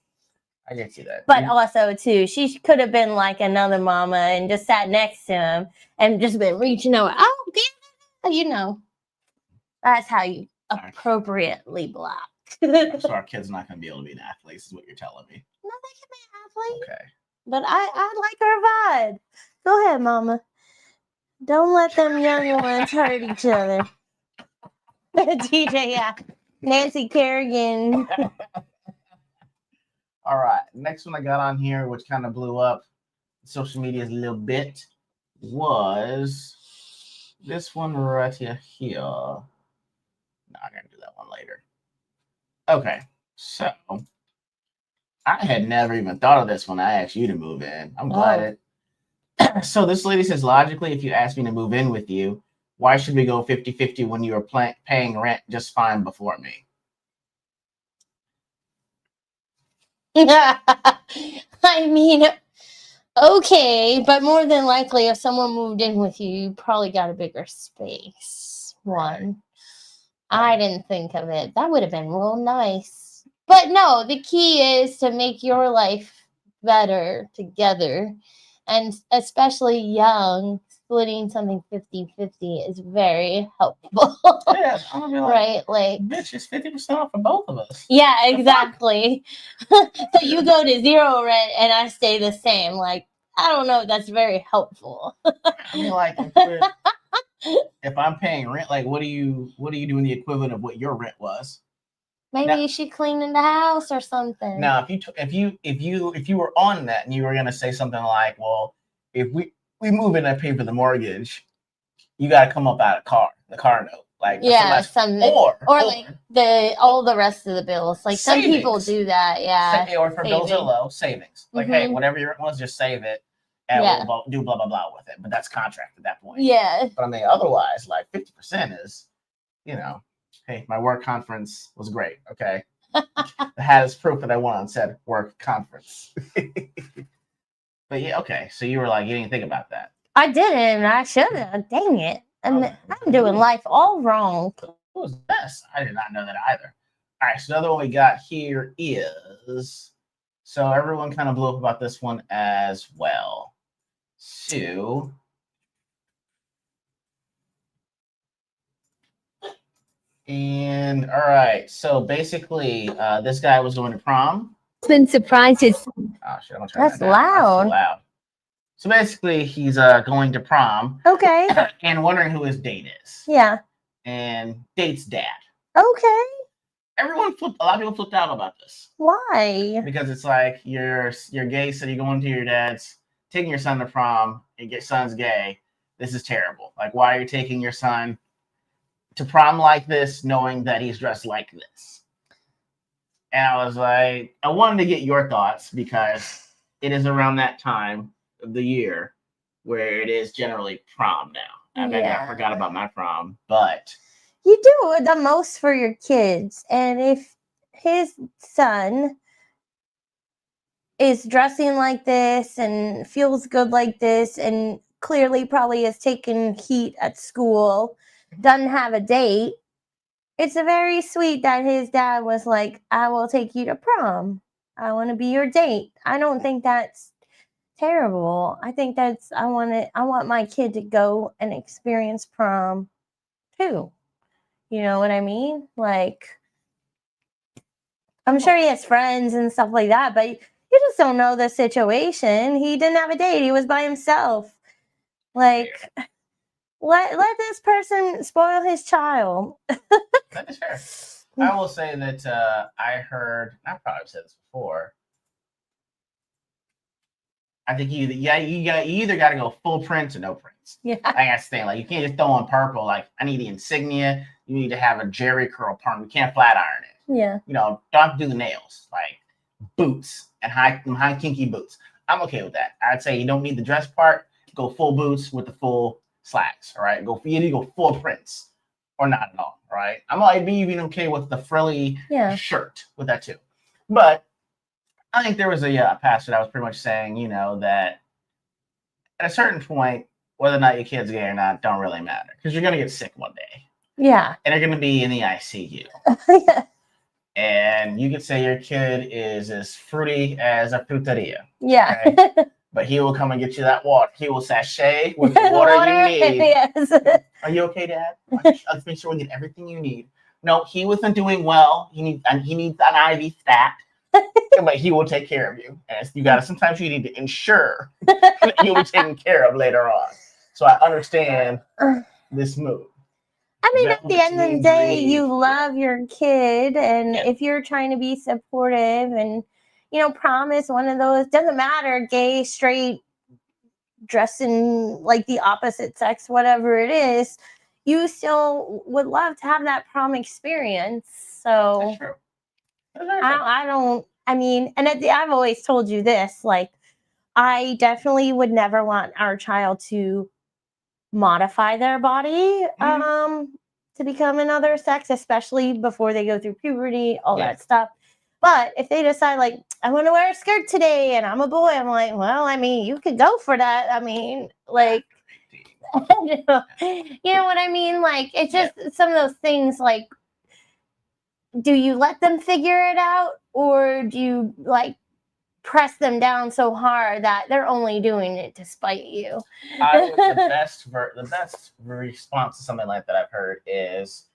I can see that. But also, too, she could have been like another mama and just sat next to him and just been reaching over. Oh, you know, that's how you appropriately block. So our kid's not going to be able to be an athlete, is what you're telling me. No, they can be an athlete. Okay. But I like her vibe. Go ahead, mama. Don't let them young ones hurt each other. DJ, yeah. Nancy Kerrigan. All right. Next one I got on here, which kind of blew up social media a little bit, was this one right here. No, I'm going to do that one later. Okay. So I had never even thought of this when I asked you to move in. I'm glad it. So this lady says, logically, if you ask me to move in with you, why should we go 50-50 when you were paying rent just fine before me? I mean, okay, but more than likely, if someone moved in with you, you probably got a bigger space. One. I didn't think of it. That would have been real nice. But no, the key is to make your life better together. And especially young, splitting something 50-50 is very helpful. Yeah, I'm gonna be like, right? Like, bitch, it's 50% off for both of us. Yeah, exactly. So you go to zero rent and I stay the same. Like, I don't know if that's very helpful. I mean, like, if I'm paying rent, like, what are you doing the equivalent of what your rent was? Maybe you should clean in the house or something. Now, if you were on that and you were gonna say something like, well, if we move in and I pay for the mortgage, you got to come up out of the car note, like something, or like all the rest of the bills. Like savings. Some people do that, yeah. Or for Billzillow, savings. Like, hey, whatever your rent was, just save it, and we'll do blah blah blah with it. But that's contract at that point. Yeah. But I mean, otherwise, like 50% is, hey, my work conference was great. Okay, I had as proof that I went on said work conference. But yeah, okay. So you were like, you didn't think about that. I didn't. I should have. Dang it. I'm doing life all wrong. What was this? I did not know that either. All right. So another one we got here is, so everyone kind of blew up about this one as well. So, And all right, so basically, this guy was going to prom. Been surprises. Oh shit, I'm gonna turn That's that down. That's loud. too loud. So basically, he's going to prom. Okay. And wondering who his date is. Yeah. And date's dad. Okay. A lot of people flipped out about this. Why? Because it's like you're gay, so you're going to your dad's, taking your son to prom, and your son's gay. This is terrible. Like, why are you taking your son to prom like this, knowing that he's dressed like this? And I was like, I wanted to get your thoughts because it is around that time of the year where it is generally prom now. I forgot about my prom, but you do the most for your kids. And if his son is dressing like this and feels good like this and clearly probably has taken heat at school, doesn't have a date, it's a very sweet that his dad was like, I will take you to prom. I want to be your date. I don't think that's terrible. I think that's I want my kid to go and experience prom too. You know what I mean? Like, I'm sure he has friends and stuff like that, but you just don't know the situation. He didn't have a date. He was by himself. Like, let this person spoil his child. that is fair. I will say that I probably said this before. I think you either got to go full prints or no prints. Yeah. I understand. Like, you can't just throw on purple. Like, I need the insignia. You need to have a Jerry curl perm. You can't flat iron it. Yeah. You know, don't have to do the nails. Like, boots and high kinky boots. I'm okay with that. I'd say you don't need the dress part. Go full boots with the full slacks. All right. You need to go full prints or not at all. All right. I'd be even okay with the frilly shirt with that too. But I think there was a pastor that was pretty much saying, you know, that at a certain point, whether or not your kid's gay or not, don't really matter because you're gonna get sick one day. Yeah. And you're gonna be in the ICU. And you could say your kid is as fruity as a fruteria. Yeah. Okay? But he will come and get you that water. He will sashay with the water you need. Yes. Are you okay, Dad? Let's make sure we get everything you need. No, he wasn't doing well. He needs an IV stat. But he will take care of you. And sometimes you need to ensure that you'll be taken care of later on. So I understand this move. I mean, at the end of the day, you love your kid, and if you're trying to be supportive and, you know, prom is one of those, doesn't matter, gay, straight, dressing like the opposite sex, whatever it is, you still would love to have that prom experience. So that's true. I've always told you this, like, I definitely would never want our child to modify their body to become another sex, especially before they go through puberty, all that stuff. But if they decide, like, I want to wear a skirt today and I'm a boy, I'm like, well, I mean, you could go for that. I mean, like, you know what I mean? Like, it's just some of those things, like, do you let them figure it out, or do you, like, press them down so hard that they're only doing it to spite you? The best response to something like that I've heard is,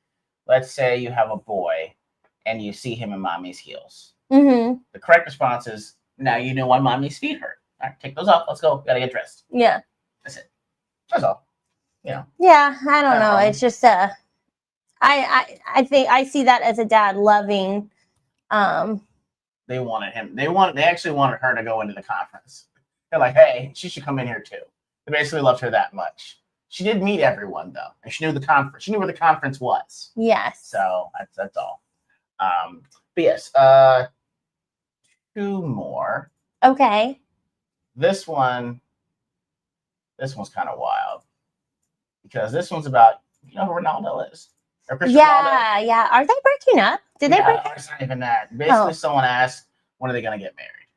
let's say you have a boy and you see him in mommy's heels. Mm-hmm. The correct response is, now you know why mommy's feet hurt. All right, take those off. Let's go. Gotta get dressed. Yeah. That's it. That's all. You know. Yeah, I don't know. It's just I think I see that as a dad loving. They actually wanted her to go into the conference. They're like, hey, she should come in here too. They basically loved her that much. She did meet everyone though, and she knew the conference. She knew where the conference was. Yes. So that's all. But yes, 2 more. Okay. This one's kind of wild because this one's about, you know who Ronaldo is. Yeah. Are they breaking up? Did they break up? It's not even that. Basically, someone asked, when are they going to get married?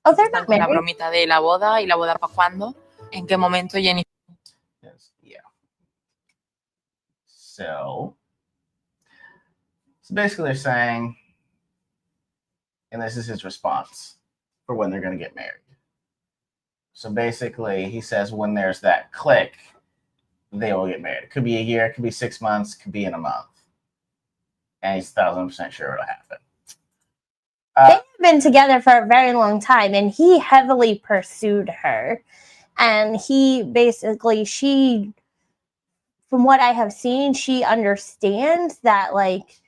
Oh, they're not married. La bromita de la boda, ¿y la boda para cuándo? ¿En qué momento Jenny? Yeah. So basically they're saying, and this is his response for when they're going to get married. So basically he says when there's that click, they will get married. It could be a year, it could be 6 months, it could be in a month. and he's 1,000% sure it'll happen. They've been together for a very long time, and he heavily pursued her. And he basically, from what I have seen, she understands that like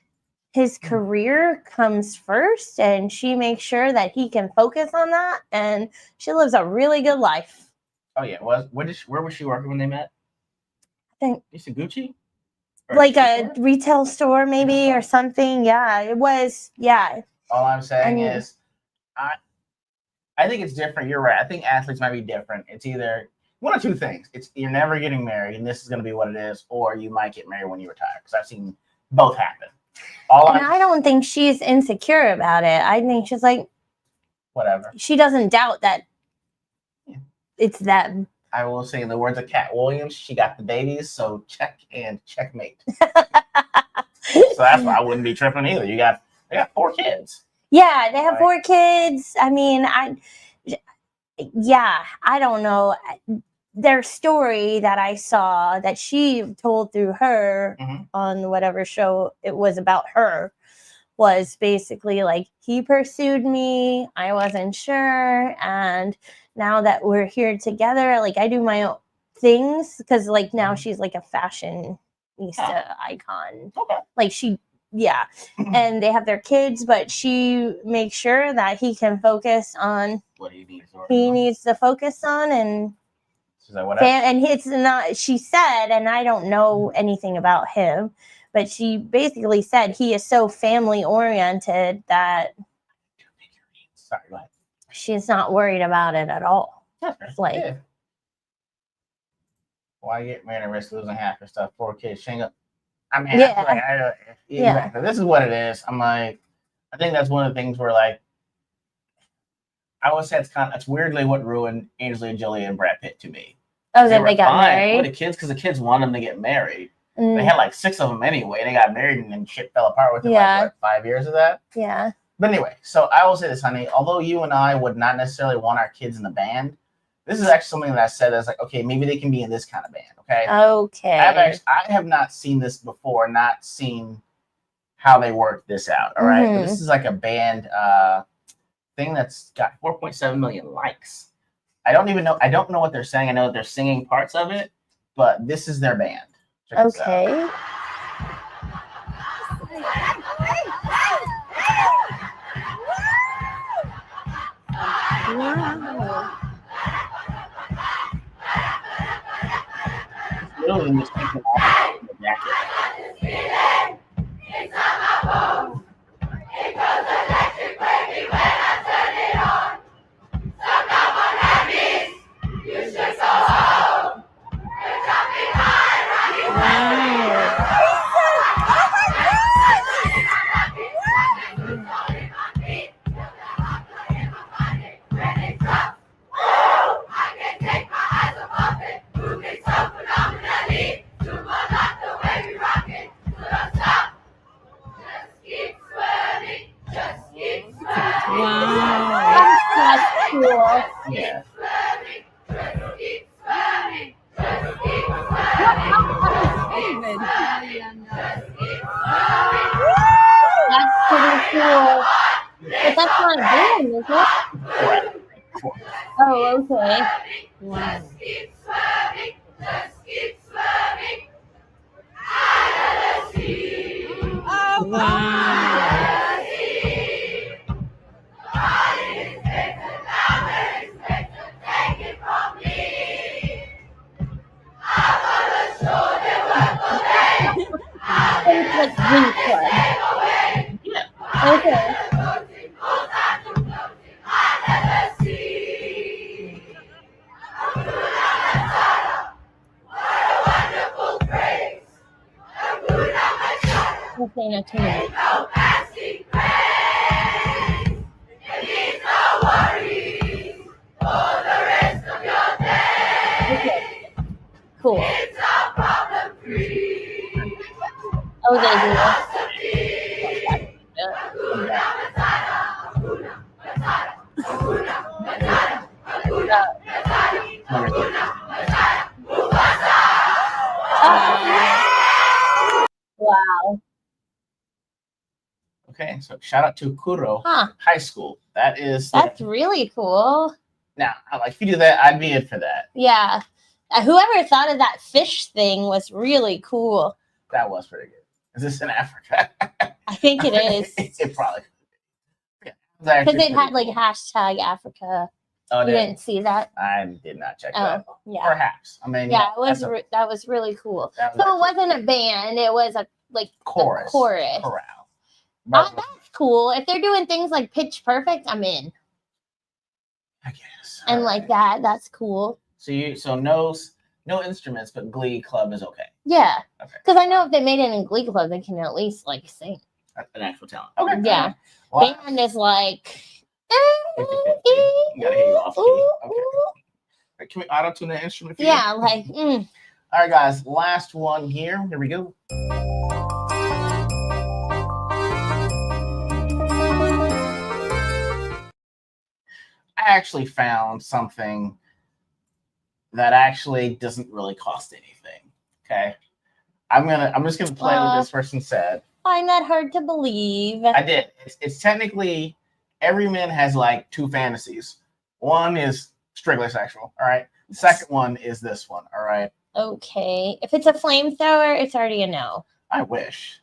his career comes first, and she makes sure that he can focus on that. And she lives a really good life. Oh yeah, where was she working when they met? I think you said Gucci, like a retail store maybe or something. Yeah, it was. Yeah. All I'm saying is, I think it's different. You're right. I think athletes might be different. It's either one of two things. It's you're never getting married, and this is going to be what it is, or you might get married when you retire. Because I've seen both happen. I don't think she's insecure about it. I think she's like, whatever. She doesn't doubt that it's them. I will say, in the words of Cat Williams, she got the babies, so check and checkmate. So that's why I wouldn't be tripping either. They got 4 kids. Yeah, they have 4 kids. I mean, I don't know. Their story that I saw that she told through her on whatever show it was about her was basically like, he pursued me, I wasn't sure, and now that we're here together, like I do my own things, because like now she's like a fashionista icon. Okay. Like and they have their kids, but she makes sure that he can focus on what he needs to focus on. And and it's not, she said, and I don't know anything about him, but she basically said he is so family oriented that she's not worried about it at all. Like, why get married and risk losing half your stuff? 4 kids, I mean, exactly. This is what it is. I'm like, I think that's one of the things where, like, I would say it's weirdly what ruined Angelina Jolie and Brad Pitt to me. Oh, that they got married with the kids, because the kids wanted them to get married. They had like 6 of them anyway. They got married, and then shit fell apart within like 5 years of that. Yeah. But anyway, so I will say this, honey. Although you and I would not necessarily want our kids in the band, this is actually something that I said that's like, okay, maybe they can be in this kind of band. Okay. Okay. I have not seen this before. Not seen how they work this out. All right. But this is like a band thing that's got 4.7 million likes. I don't know what they're saying. I know that they're singing parts of it, but this is their band. Check this out. Wow. Literally just taking off the jacket. That's cool. Yeah. That's pretty cool. But that's not a band, is it? Oh, okay. Wow. Oh, wow. It's like Green Club. Yeah. Okay. Okay, now turn it. Okay. Cool. Oh, they do. Wow. So shout out to Kuro Huh. High School. That's really cool. Now, if you do that, I'd be in for that. Yeah. Whoever thought of that fish thing was really cool. That was pretty good. Is this in Africa? I think it is. It probably. Because it had like hashtag Africa. Oh, you didn't see that? I did not check that. Yeah. Perhaps. I mean, yeah, that was really cool. That So it wasn't a band; it was a chorus. Chorale. That's cool. If they're doing things like Pitch Perfect, I'm in. I guess. And like that's cool. So no instruments, but Glee Club is okay. Yeah. Okay. Because I know if they made it in Glee Club, they can at least like sing. An actual talent. Okay. Yeah. Well, band is like. 50-50. You gotta hear you off key. Okay. Can we auto tune the instrument? Yeah, like. All right, guys. Last one here. Here we go. I actually found something that actually doesn't really cost anything. Okay. I'm just gonna play what this person said. Find that hard to believe. I did. It's technically every man has like two fantasies. One is strictly sexual. All right. The second one is this one. All right. Okay. If it's a flamethrower, it's already a no. I wish.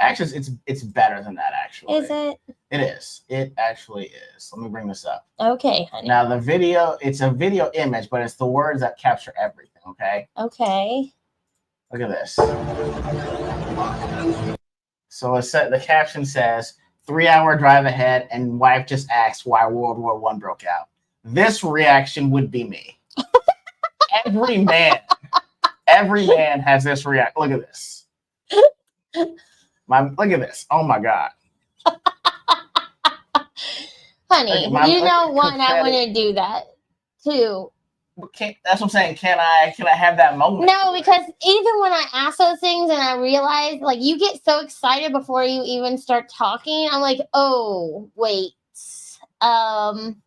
Actually, it's better than that. Actually, is it? It is. It actually is. Let me bring this up. Okay, honey. Now the video, it's a video image, but it's the words that capture everything. Okay. Okay. Look at this. So it said the caption says 3-hour drive ahead, and wife just asked why World War I broke out. This reaction would be me. Every man has this reaction. Look at this. Look at this. Oh my God. Honey, you know what? I want to do that too. That's what I'm saying. Can I have that moment? No, because even when I ask those things and I realize, like, you get so excited before you even start talking. I'm like, oh, wait. I'm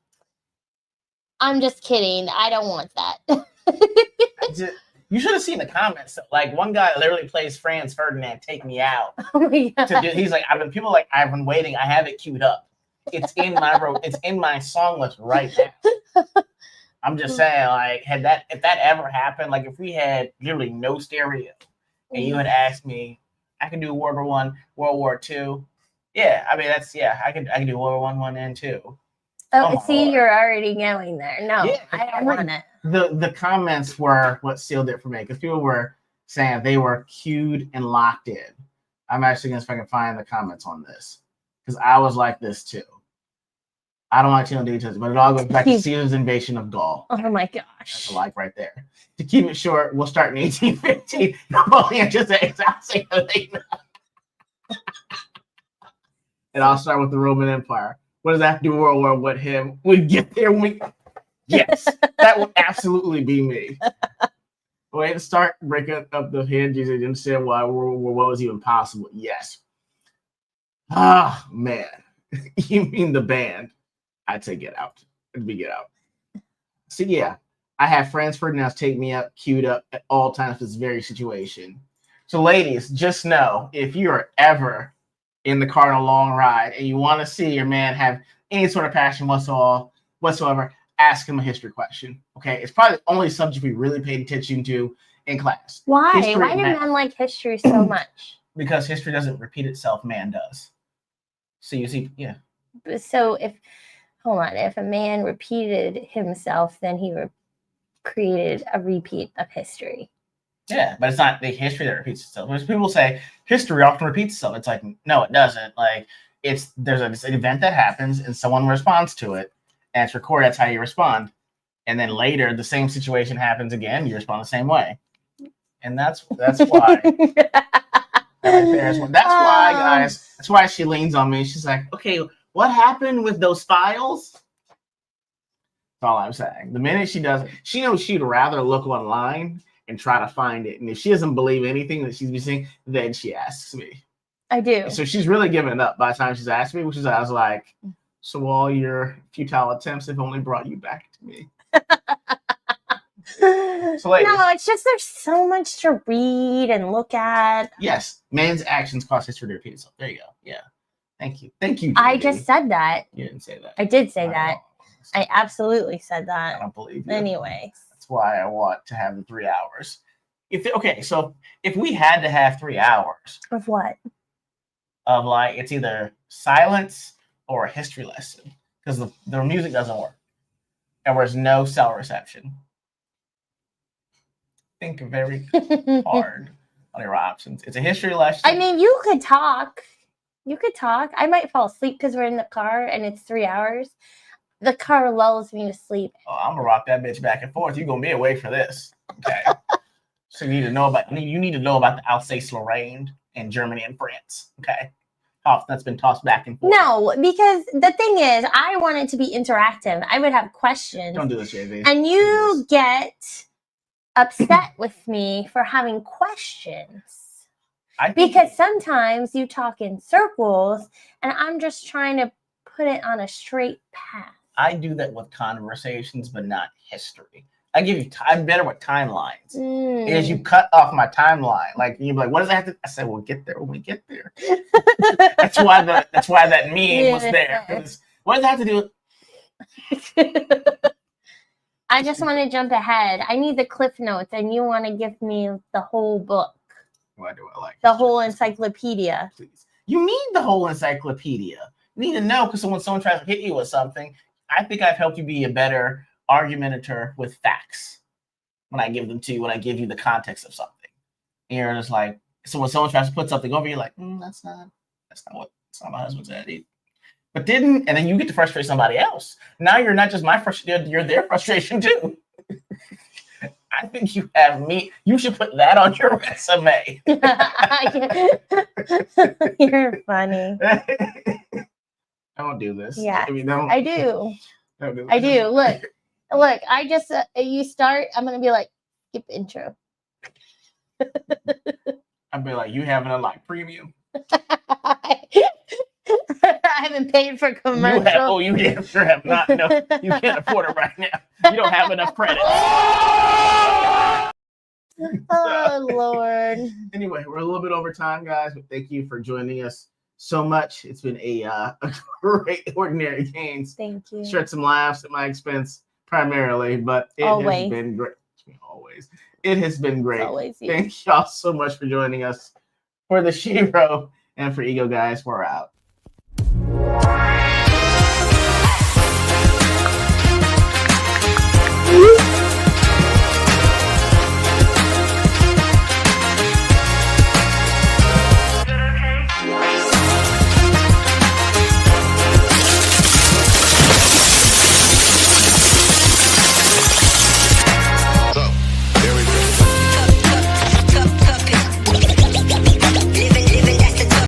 just kidding. I don't want that. You should have seen the comments. Like, one guy literally plays Franz Ferdinand, "Take Me Out." Oh my God. He's like, I've been waiting. I have it queued up. It's in my song list right now. I'm just saying, like, if that ever happened, like if we had literally no stereo and you had asked me, I can do World War I, World War II. Yeah, I mean I can do World War I, 1 and 2. Oh, see, Lord. You're already going there. No, yeah, I don't want it. The comments were what sealed it for me, because people were saying they were queued and locked in. I'm actually gonna see if I can find the comments on this, because I was like this too. I don't want to know details, but it all goes back to Caesar's invasion of Gaul. Oh my gosh. That's a like right there. To keep it short, we'll start in 1815. Napoleon just the exact same thing. And I'll start with the Roman Empire. What does that have to do with World War? What him? We get there when we. Yes, that would absolutely be me. Wait to start breaking up the hinges and understand why World War I was even possible. Yes. Ah, man. You mean the band? I'd say Get Out. It'd be Get Out. So yeah, I have Franz Ferdinand Take Me Up queued up at all times for this very situation. So ladies, just know, if you are ever in the car on a long ride and you want to see your man have any sort of passion whatsoever, ask him a history question. Okay, it's probably the only subject we really paid attention to in class. Why? Why do men like history so much? Because history doesn't repeat itself, man does. So you see, yeah. So if a man repeated himself, then he created a repeat of history. Yeah, but it's not the history that repeats itself. When people say history often repeats itself, it's like, no, it doesn't. Like, there's an event that happens and someone responds to it, and it's recorded. That's how you respond. And then later, the same situation happens again. You respond the same way, and that's why. That's why, guys. That's why she leans on me. She's like, okay, what happened with those files? That's all I'm saying. The minute she does, she knows she'd rather look online and try to find it. And if she doesn't believe anything that she's been seeing, then she asks me. I do. So she's really given up by the time she's asked me, I was like, so all your futile attempts have only brought you back to me. So ladies, no, it's just there's so much to read and look at. Yes, man's actions cause history to repeat itself. There you go. Yeah. Thank you. Thank you. I JD. just said that. You didn't say that. I did say I that. know. I absolutely said I that. don't believe you. Anyways. That's why I want to have the 3 hours. So if we had to have 3 hours Of what? of like it's either silence or a history lesson because the music doesn't work and there's no cell reception. Think very hard on your options. It's a history lesson. I mean, you could talk. You could talk. I might fall asleep because we're in the car and it's 3 hours. The car lulls me to sleep. Oh, I'm gonna rock that bitch back and forth. You're gonna be awake for this. Okay. So you need to know about the Alsace-Lorraine in Germany and France. Okay. How that's been tossed back and forth. No, because the thing is, I want it to be interactive. I would have questions. Don't do this, JV. And you get upset with me for having questions. Because sometimes you talk in circles and I'm just trying to put it on a straight path. I do that with conversations, but not history. I'm better with timelines. Is you cut off my timeline. Like you're like, what does that have to? I said, we'll get there when we get there. that's why that meme was there. What does that have to do with? I just want to jump ahead. I need the cliff notes, and you want to give me the whole book. Why do I like the whole encyclopedia? Please. You need the whole encyclopedia. You need to know because when someone tries to hit you with something, I think I've helped you be a better argumentator with facts when I give them to you, when I give you the context of something. And you're just like, so when someone tries to put something over, you're like, that's not what my husband said. But didn't, and then you get to frustrate somebody else. Now you're not just my frustration, you're their frustration too. I think you have me. You should put that on your resume. You're funny. Don't do this. Yeah, I mean, don't. I do. Don't do this. I do. Look. I just you start. I'm gonna be like, skip intro. I'd be like, you have an unlocked premium. I haven't paid for commercial. You damn sure have not. No, you can't afford it right now. You don't have enough credit. Oh Lord. Anyway, we're a little bit over time, guys, but thank you for joining us so much. It's been a great Ordinary Gains. Thank you. Shared some laughs at my expense primarily, but it has been great. Always. It has been great. Always you. Thank y'all so much for joining us for the E.G.O and for E.G.O, guys. We're out.